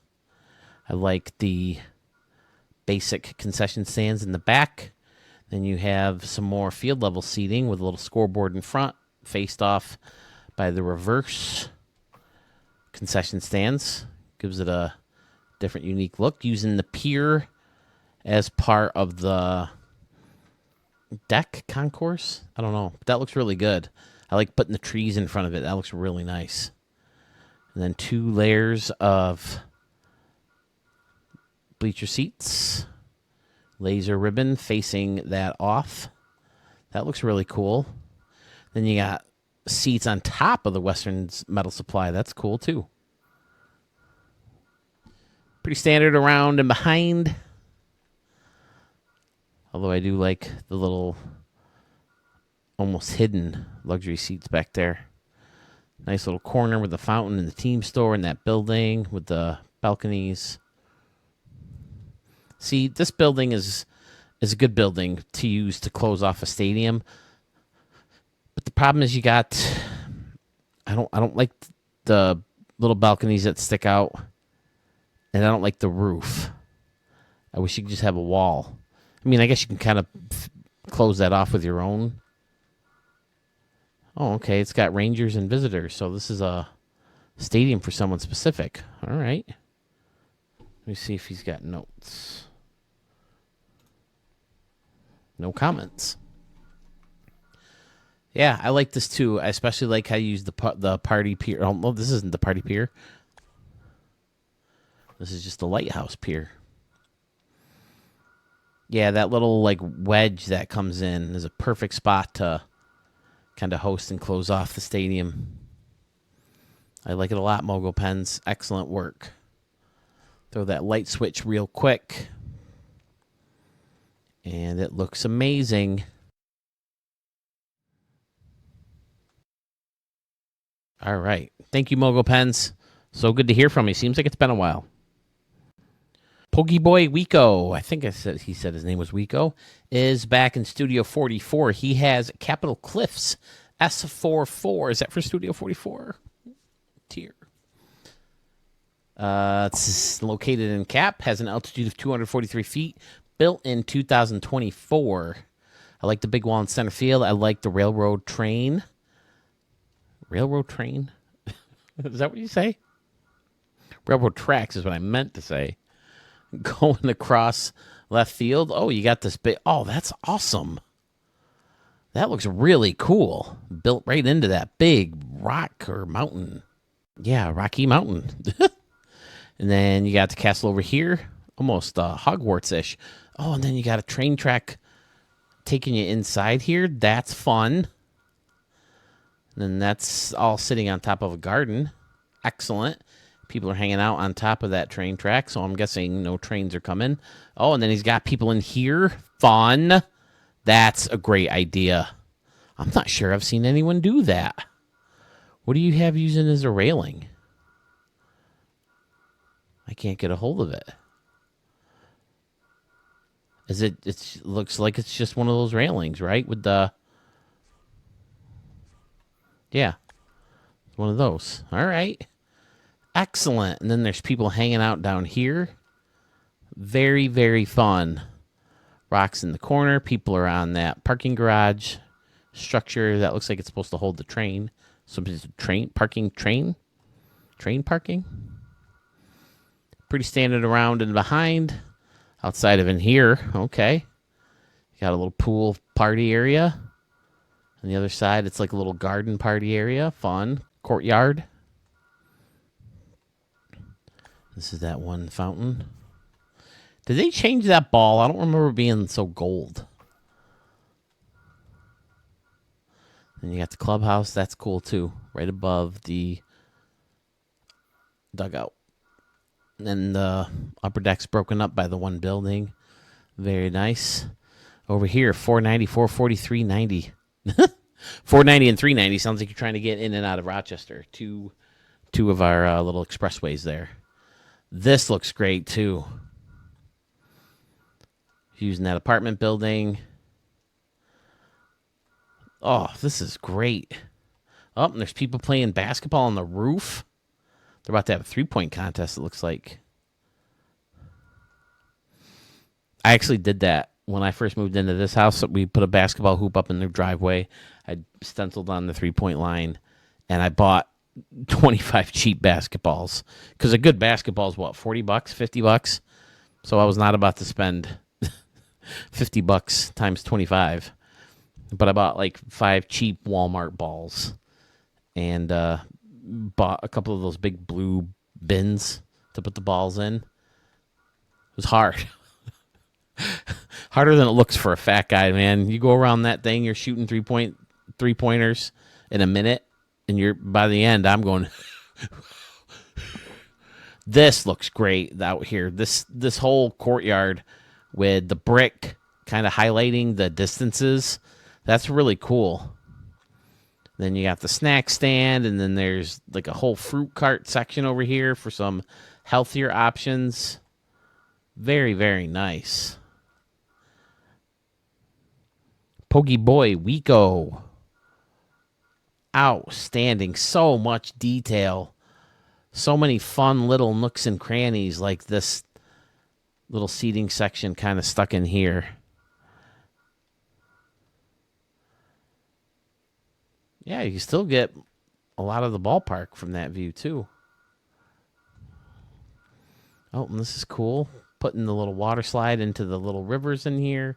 I like the basic concession stands in the back. Then you have some more field level seating with a little scoreboard in front, faced off by the reverse concession stands. Gives it a different, unique look. Using the pier as part of the deck concourse. I don't know, but that looks really good. I like putting the trees in front of it. That looks really nice. And then 2 layers of bleacher seats, laser ribbon facing that off. That looks really cool. Then you got seats on top of the Western's metal supply. That's cool too. Pretty standard around and behind. Although I do like the little almost hidden luxury seats back there. Nice little corner with the fountain and the team store in that building with the balconies. See, this building is a good building to use to close off a stadium. But the problem is I don't like the little balconies that stick out. And I don't like the roof. I wish you could just have a wall. I mean, I guess you can kind of close that off with your own. Oh, okay. It's got Rangers and visitors. So this is a stadium for someone specific. All right. Let me see if he's got notes. No comments. Yeah, I like this too. I especially like how you use the party pier. Oh, well, this isn't the party pier. This is just the lighthouse pier. Yeah, that little like wedge that comes in is a perfect spot to kind of host and close off the stadium. I like it a lot, Mogo Pens. Excellent work. Throw that light switch real quick. And it looks amazing. All right. Thank you, Mogo Pens. So good to hear from you. Seems like it's been a while. Pokeboy Wico, I think he said his name was Wico, is back in Studio 44. He has Capitol Cliffs S44. Is that for Studio 44? Tier. It's located in Cap, has an altitude of 243 feet, built in 2024. I like the big wall in center field. I like the railroad train. Railroad train? Is that what you say? Railroad tracks is what I meant to say. Going across left field. Oh, you got this big. Oh, that's awesome. That looks really cool. Built right into that big rock or mountain. Yeah, Rocky Mountain. And then you got the castle over here. Almost Hogwarts-ish. Oh, and then you got a train track taking you inside here. That's fun. And then that's all sitting on top of a garden. Excellent. People are hanging out on top of that train track, so I'm guessing no trains are coming. Oh, and then he's got people in here. Fun. That's a great idea. I'm not sure I've seen anyone do that. What do you have using as a railing? I can't get a hold of it. It looks like it's just one of those railings, right? With the... Yeah. One of those. All right. Excellent. And then there's people hanging out down here. Very, very fun. Rocks in the corner. People are on that parking garage structure that looks like it's supposed to hold the train. Somebody's train parking. Train parking. Pretty standard around and behind. Outside of in here. Okay. You got a little pool party area. On the other side, it's like a little garden party area. Fun. Courtyard. This is that one fountain. Did they change that ball? I don't remember it being so gold. And you got the clubhouse. That's cool, too. Right above the dugout. And the upper deck's broken up by the one building. Very nice. Over here, 490, 440, 390. 490 and 390. Sounds like you're trying to get in and out of Rochester. Two of our little expressways there. This looks great, too. Using that apartment building. Oh, this is great. Oh, and there's people playing basketball on the roof. They're about to have a three-point contest, it looks like. I actually did that when I first moved into this house. We put a basketball hoop up in the driveway. I stenciled on the three-point line, and I bought 25 cheap basketballs. Because a good basketball is, what, $40, $50? So I was not about to spend $50 times 25. But I bought like 5 cheap Walmart balls and bought a couple of those big blue bins to put the balls in. It was hard. Harder than it looks for a fat guy, man. You go around that thing, you're shooting three-pointers in a minute, and you're by the end, I'm going... This looks great out here. This whole courtyard with the brick kind of highlighting the distances... That's really cool. Then you got the snack stand, and then there's like a whole fruit cart section over here for some healthier options. Very, very nice. Poggy Boy Wico. Outstanding. So much detail. So many fun little nooks and crannies like this little seating section kind of stuck in here. Yeah, you can still get a lot of the ballpark from that view, too. Oh, and this is cool. Putting the little water slide into the little rivers in here.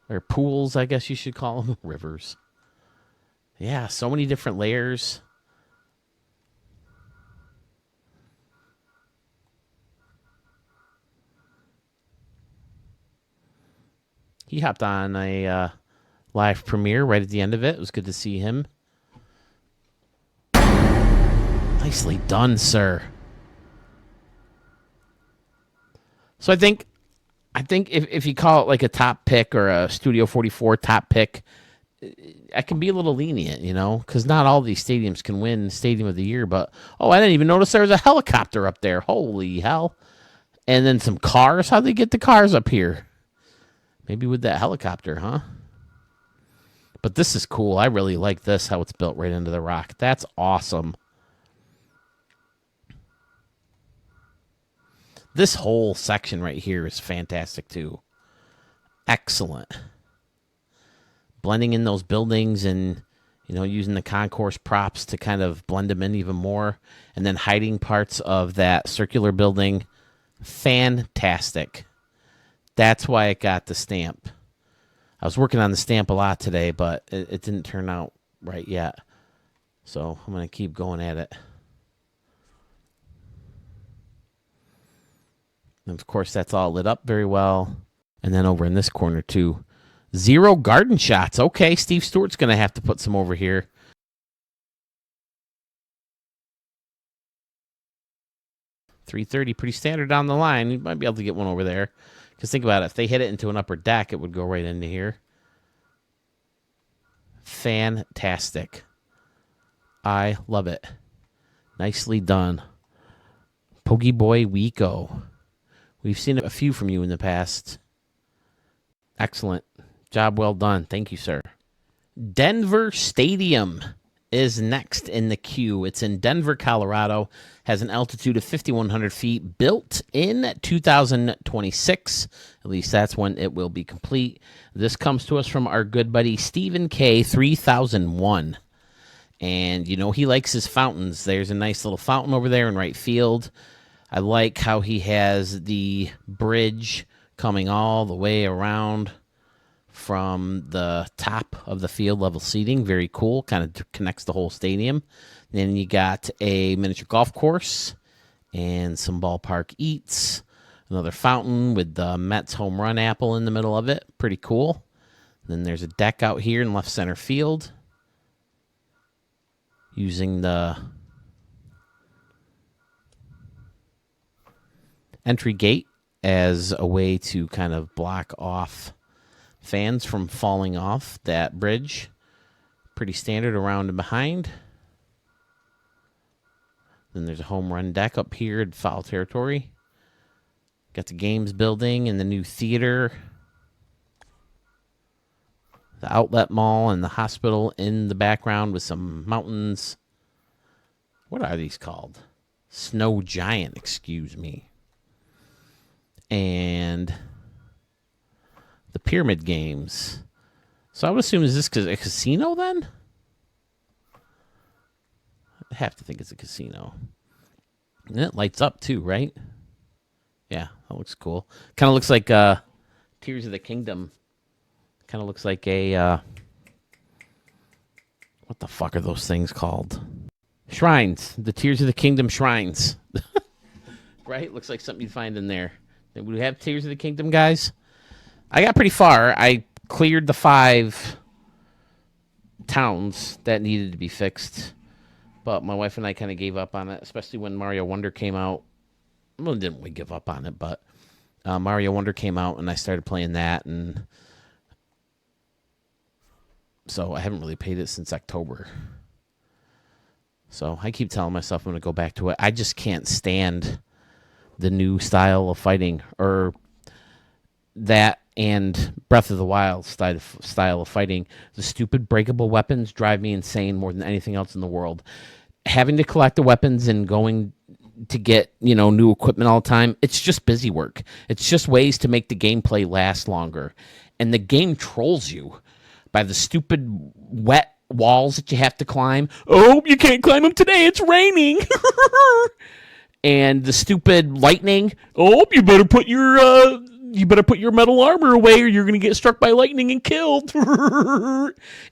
Or pools, I guess you should call them. Rivers. Yeah, so many different layers. He hopped on a... live premiere right at the end of it. It was good to see him. Nicely done, sir. So I think if you call it like a top pick or a Studio 44 top pick, I can be a little lenient, you know, because not all these stadiums can win Stadium of the Year. But, oh, I didn't even notice there was a helicopter up there. Holy hell. And then some cars. How'd they get the cars up here? Maybe with that helicopter, huh? But this is cool. I really like this, how it's built right into the rock. That's awesome. This whole section right here is fantastic, too. Excellent. Blending in those buildings and, you know, using the concourse props to kind of blend them in even more. And then hiding parts of that circular building. Fantastic. That's why it got the stamp. I was working on the stamp a lot today, but it didn't turn out right yet. So I'm going to keep going at it. And of course, that's all lit up very well. And then over in this corner, too. 0 garden shots. Okay, Steve Stewart's going to have to put some over here. .330, pretty standard down the line. You might be able to get one over there. Because think about it. If they hit it into an upper deck, it would go right into here. Fantastic. I love it. Nicely done. Poggy Boy Wico. We've seen a few from you in the past. Excellent. Job well done. Thank you, sir. Denver Stadium is next in the queue. It's in Denver, Colorado. Has an altitude of 5,100 feet. Built in 2026. At least that's when it will be complete. This comes to us from our good buddy Stephen K. 3001. And, you know, he likes his fountains. There's a nice little fountain over there in right field. I like how he has the bridge coming all the way around from the top of the field level seating. Very cool. Kind of connects the whole stadium. Then you got a miniature golf course and some ballpark eats. Another fountain with the Mets home run apple in the middle of it. Pretty cool. Then there's a deck out here in left center field using the entry gate as a way to kind of block off fans from falling off that bridge. Pretty standard around and behind. Then there's a home run deck up here in foul territory. Got the games building and the new theater. The outlet mall and the hospital in the background with some mountains. What are these called? Snow Giant, excuse me. And the Pyramid Games. So I would assume, is this a casino then? I have to think it's a casino. And it lights up too, right? Yeah, that looks cool. Kind of looks like Tears of the Kingdom. Kind of looks like a... what the fuck are those things called? Shrines. The Tears of the Kingdom shrines. Right? Looks like something you'd find in there. Would we have Tears of the Kingdom, guys? I got pretty far. I cleared the 5 towns that needed to be fixed. But my wife and I kind of gave up on it, especially when Mario Wonder came out. Well, didn't we give up on it, but Mario Wonder came out, and I started playing that. And so I haven't really played it since October. So I keep telling myself I'm going to go back to it. I just can't stand the new style of fighting, or that and Breath of the Wild style of fighting. The stupid breakable weapons drive me insane more than anything else in the world. Having to collect the weapons and going to get, new equipment all the time, it's just busy work. It's just ways to make the gameplay last longer. And the game trolls you by the stupid wet walls that you have to climb. Oh, you can't climb them today. It's raining. And the stupid lightning. Oh, you better put your metal armor away, or you're going to get struck by lightning and killed.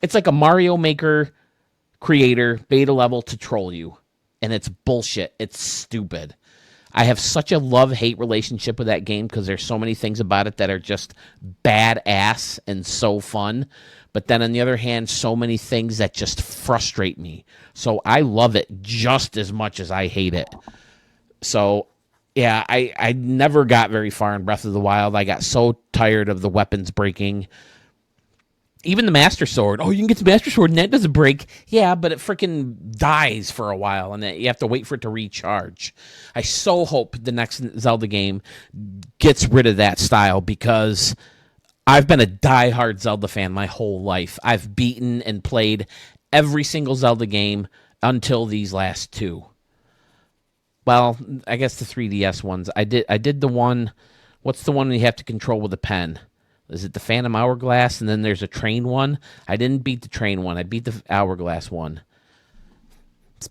It's like a Mario Maker creator beta level to troll you, and it's bullshit. It's stupid. I have such a love-hate relationship with that game because there's so many things about it that are just badass and so fun. But then on the other hand, so many things that just frustrate me. So I love it just as much as I hate it. So, yeah, I never got very far in Breath of the Wild. I got so tired of the weapons breaking. Even the Master Sword. Oh, you can get the Master Sword and that doesn't break. Yeah, but it freaking dies for a while, and you have to wait for it to recharge. I so hope the next Zelda game gets rid of that style, because I've been a diehard Zelda fan my whole life. I've beaten and played every single Zelda game until these last 2. Well, I guess the 3DS ones. I did the one. What's the one you have to control with a pen? Is it the Phantom Hourglass? And then there's a train one. I didn't beat the train one. I beat the Hourglass one.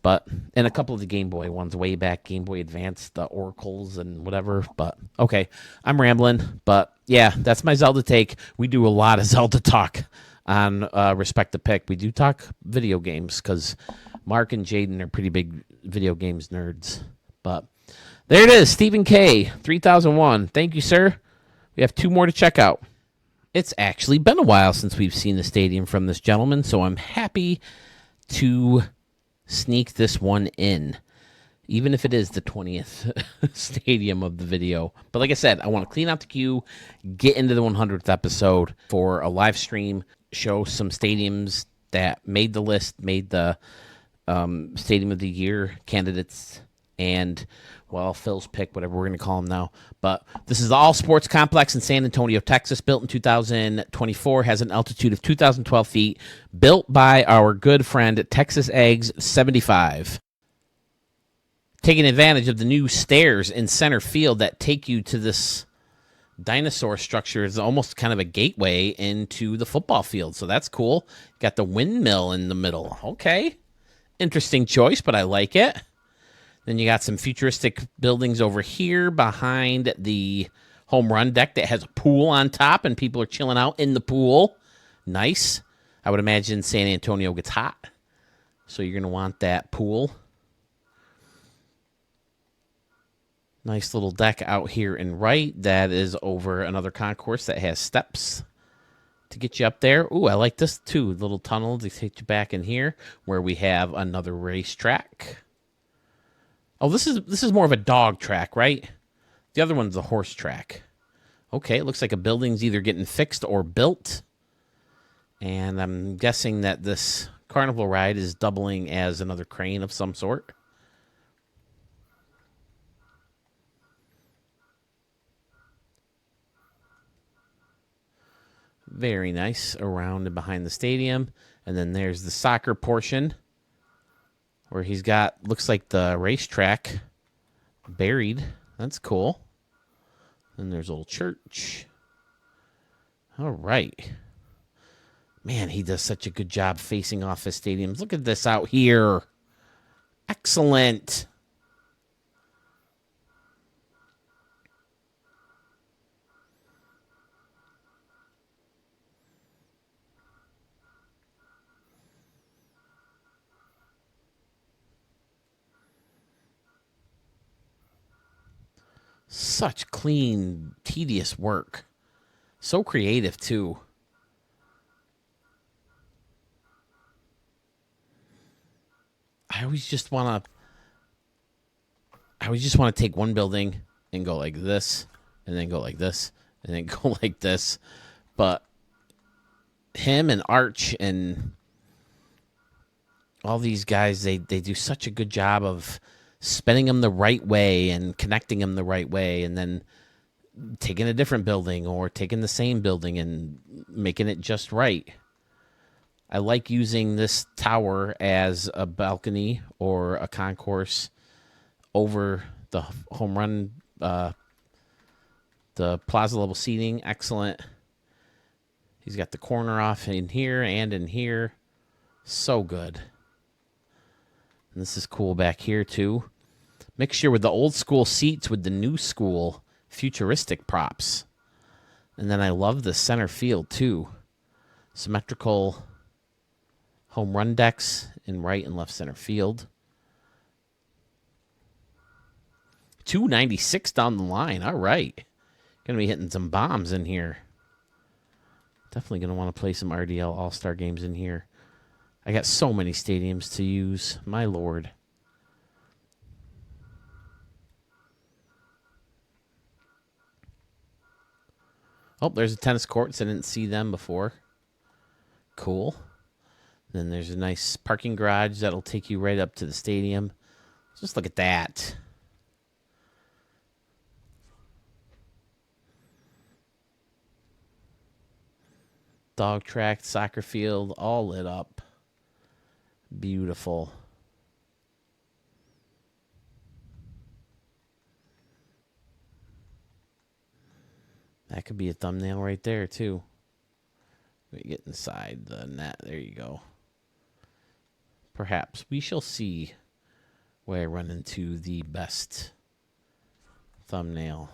And a couple of the Game Boy ones way back, Game Boy Advance, the Oracles and whatever. But okay, I'm rambling. But yeah, that's my Zelda take. We do a lot of Zelda talk on Respect the Pick. We do talk video games because Mark and Jaden are pretty big video games nerds. But there it is, Stephen K, 3001. Thank you, sir. We have 2 more to check out. It's actually been a while since we've seen the stadium from this gentleman, so I'm happy to sneak this one in, even if it is the 20th stadium of the video. But like I said, I want to clean out the queue, get into the 100th episode for a live stream, show some stadiums that made the list, made the Stadium of the Year candidates, and, well, Phil's pick, whatever we're going to call him now. But this is the All Sports Complex in San Antonio, Texas, built in 2024, has an altitude of 2,012 feet, built by our good friend Texas Eggs 75. Taking advantage of the new stairs in center field that take you to this dinosaur structure is almost kind of a gateway into the football field. So that's cool. Got the windmill in the middle. Okay. Interesting choice, but I like it. Then you got some futuristic buildings over here behind the home run deck that has a pool on top, and people are chilling out in the pool. Nice. I would imagine San Antonio gets hot, so you're going to want that pool. Nice little deck out here and right. That is over another concourse that has steps to get you up there. Ooh, I like this too. Little tunnel to take you back in here where we have another racetrack. Oh, this is more of a dog track, right? The other one's a horse track. Okay, it looks like a building's either getting fixed or built. And I'm guessing that this carnival ride is doubling as another crane of some sort. Very nice around and behind the stadium. And then there's the soccer portion where he's got, looks like the racetrack buried. That's cool. And there's a little church. All right. Man, he does such a good job facing off his stadiums. Look at this out here. Excellent. Such clean, tedious work. So creative, too. I always just want to take one building and go like this, and then go like this, and then go like this. But him and Arch and all these guys, they do such a good job of spinning them the right way and connecting them the right way, and then taking a different building or taking the same building and making it just right. I like using this tower as a balcony or a concourse over the home run, the plaza level seating. Excellent. He's got the corner off in here and in here. So good. And this is cool back here, too. Mixture with the old school seats with the new school futuristic props. And then I love the center field, too. Symmetrical home run decks in right and left center field. 296 down the line. All right. Going to be hitting some bombs in here. Definitely going to want to play some RDL All-Star games in here. I got so many stadiums to use. My lord. Oh, there's a tennis courts. I didn't see them before. Cool. Then there's a nice parking garage that'll take you right up to the stadium. Just look at that. Dog track, soccer field, all lit up. Beautiful. That could be a thumbnail right there, too. We get inside the net. There you go. Perhaps we shall see where I run into the best thumbnail.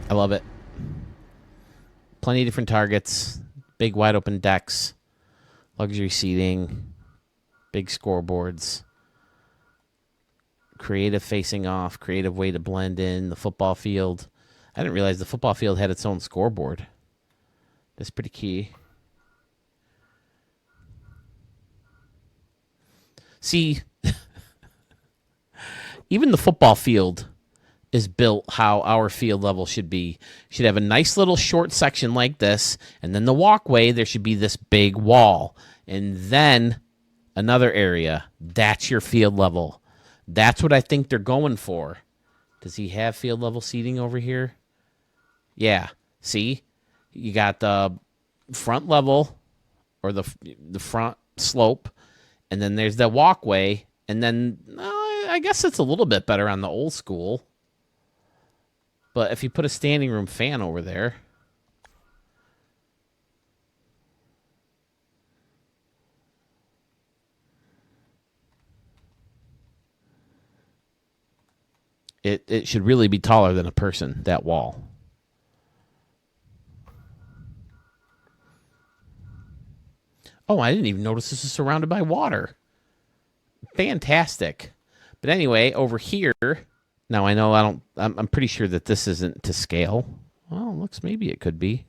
I love it. Plenty of different targets, big wide open decks, luxury seating, big scoreboards, creative facing off, creative way to blend in the football field. I didn't realize the football field had its own scoreboard. That's pretty key. See, even the football field is built how our field level should be. Should have a nice little short section like this, and then the walkway, there should be this big wall. And then another area. That's your field level. That's what I think they're going for. Does he have field level seating over here? Yeah. See? You got the front level or the front slope, and then there's the walkway, and then I guess it's a little bit better on the old school. But if you put a standing room fan over there, it should really be taller than a person, that wall. Oh, I didn't even notice this is surrounded by water. fantastic. But anyway, over here, now I know I'm pretty sure that this isn't to scale. Well, looks maybe it could be.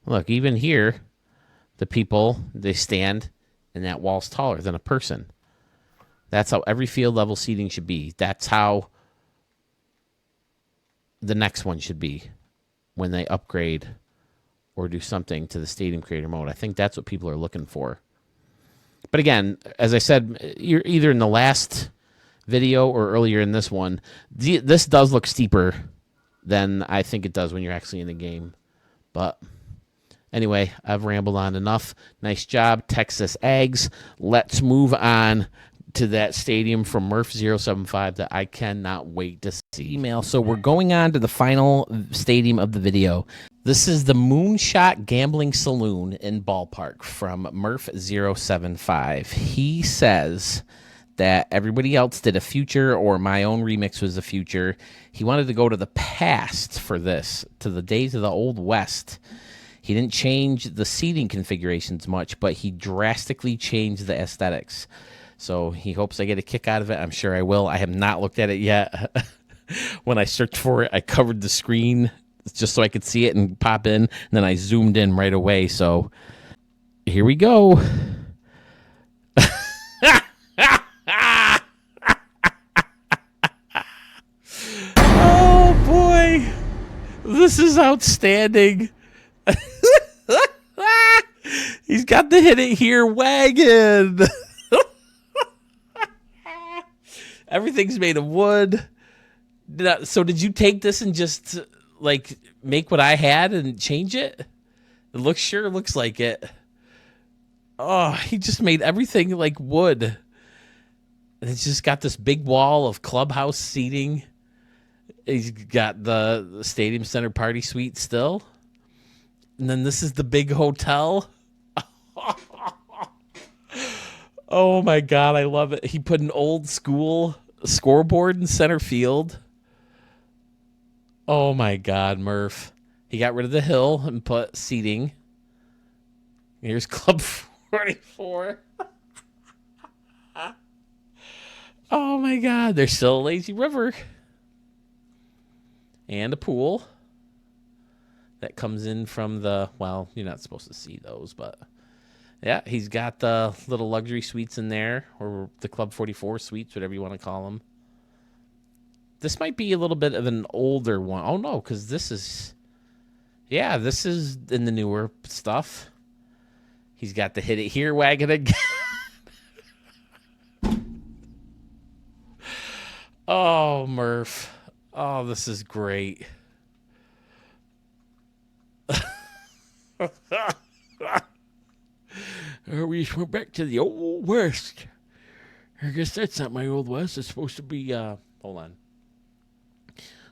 Look, even here, the people, they stand, and that wall's taller than a person. That's how every field level seating should be. That's how the next one should be when they upgrade or do something to the Stadium Creator mode. I think that's what people are looking for. But again, as I said, you're either in the last video or earlier in this one, this does look steeper than I think it does when you're actually in the game. But anyway, I've rambled on enough. Nice job, Texas Ags. Let's move on to that stadium from Murph075 that I cannot wait to see. Email. So we're going on to the final stadium of the video. This is the Moonshot Gambling Saloon in Ballpark from Murph075. He says that everybody else did a future, or my own remix was a future. He wanted to go to the past for this, to the days of the Old West. He didn't change the seating configurations much, but he drastically changed the aesthetics. So he hopes I get a kick out of it. I'm sure I will. I have not looked at it yet. When I searched for it, I covered the screen just so I could see it and pop in. And then I zoomed in right away. So here we go. Oh, boy. This is outstanding. He's got the hit it here wagon. Everything's made of wood. So did you take this and just like make what I had and change it? It sure looks like it. Oh, he just made everything like wood. And it's just got this big wall of clubhouse seating. He's got the Stadium Center Party Suite still. And then this is the big hotel. Oh my God, I love it. He put an old school scoreboard in center field. Oh my God, Murph. He got rid of the hill and put seating. Here's Club 44. Oh my God, there's still a lazy river. And a pool that comes in from the, well, you're not supposed to see those, but yeah, he's got the little luxury suites in there, or the Club 44 suites, whatever you want to call them. This might be a little bit of an older one. Oh, no, because this is, yeah, this is in the newer stuff. He's got the hit it here wagon again. Oh, Murph. Oh, this is great. We went back to the Old West. I guess that's not my Old West. It's supposed to be, hold on.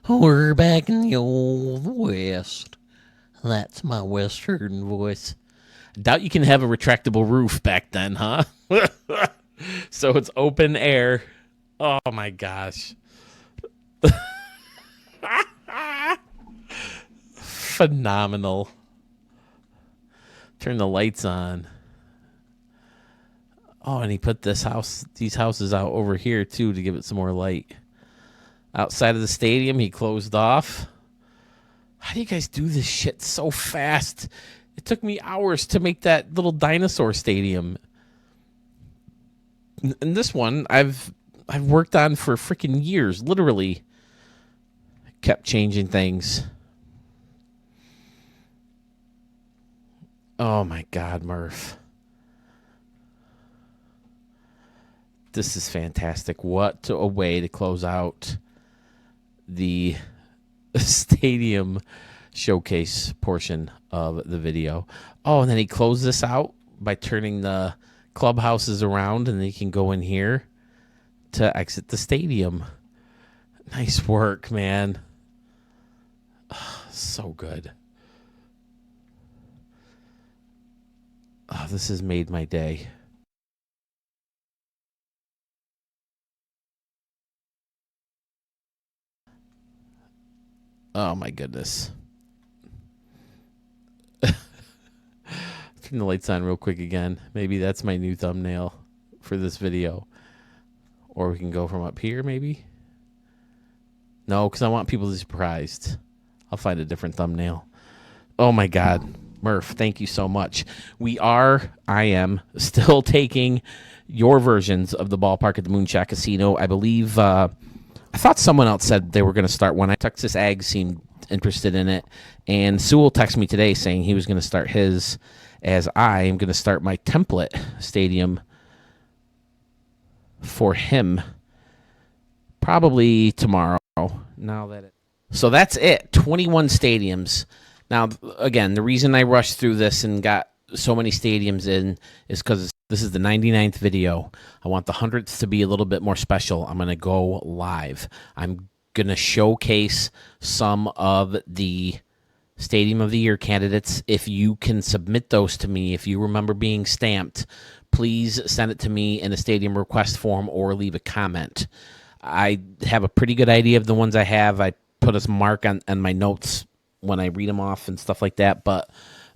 We're back in the Old West. That's my Western voice. Doubt you can have a retractable roof back then, huh? So it's open air. Oh, my gosh. Phenomenal. Turn the lights on. Oh, and he put these houses out over here, too, to give it some more light. Outside of the stadium, he closed off. How do you guys do this shit so fast? It took me hours to make that little dinosaur stadium. And this one, I've worked on for freaking years, literally. Kept changing things. Oh, my God, Murph. This is fantastic. What a way to close out the stadium showcase portion of the video. Oh, and then he closed this out by turning the clubhouses around, and they can go in here to exit the stadium. Nice work, man. Oh, so good. Oh, this has made my day. Oh, my goodness. turn the lights on real quick again. Maybe that's my new thumbnail for this video. Or we can go from up here, maybe. No, because I want people to be surprised. I'll find a different thumbnail. Oh, my God. Murph, thank you so much. I am still taking your versions of the ballpark at the Moonshot Casino. I believe, I thought someone else said they were going to start one. Texas Ag seemed interested in it. And Sewell texted me today saying he was going to start his, as I am going to start my template stadium for him probably tomorrow. So that's it. 21 stadiums. Now, again, the reason I rushed through this and got so many stadiums in is because this is the 99th video. I want the 100th to be a little bit more special. I'm going to go live. I'm going to showcase some of the Stadium of the Year candidates. If you can submit those to me, if you remember being stamped, please send it to me in a stadium request form or leave a comment. I have a pretty good idea of the ones I have. I put a mark on my notes when I read them off and stuff like that, but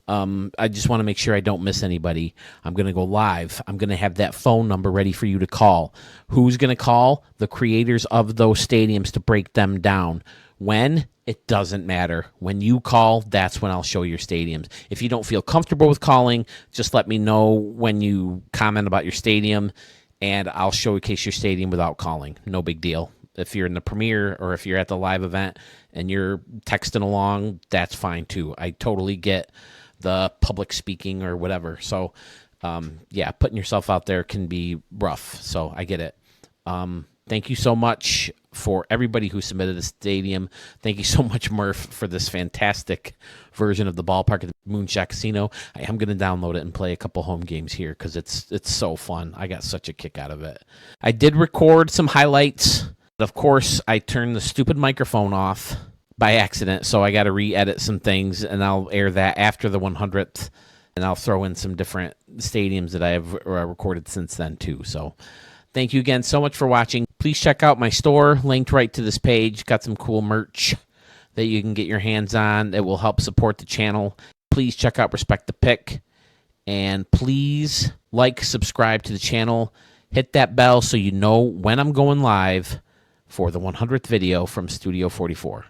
I just want to make sure I don't miss anybody. I'm going to go live. I'm going to have that phone number ready for you to call. Who's going to call? The creators of those stadiums to break them down. When? It doesn't matter. When you call, that's when I'll show your stadiums. If you don't feel comfortable with calling, just let me know when you comment about your stadium, and I'll showcase your stadium without calling. No big deal. If you're in the premiere or if you're at the live event and you're texting along, that's fine too. I totally get the public speaking or whatever. So, yeah, putting yourself out there can be rough. So I get it. Thank you so much for everybody who submitted a stadium. Thank you so much, Murph, for this fantastic version of the ballpark at the Moonshot Casino. I am going to download it and play a couple home games here because it's so fun. I got such a kick out of it. I did record some highlights. Of course, I turned the stupid microphone off by accident, so I got to re-edit some things, and I'll air that after the 100th, and I'll throw in some different stadiums that I have recorded since then, too. So thank you again so much for watching. Please check out my store, linked right to this page. Got some cool merch that you can get your hands on that will help support the channel. Please check out Respect the Pick, and please like, subscribe to the channel. Hit that bell so you know when I'm going live for the 100th video from Studio 44.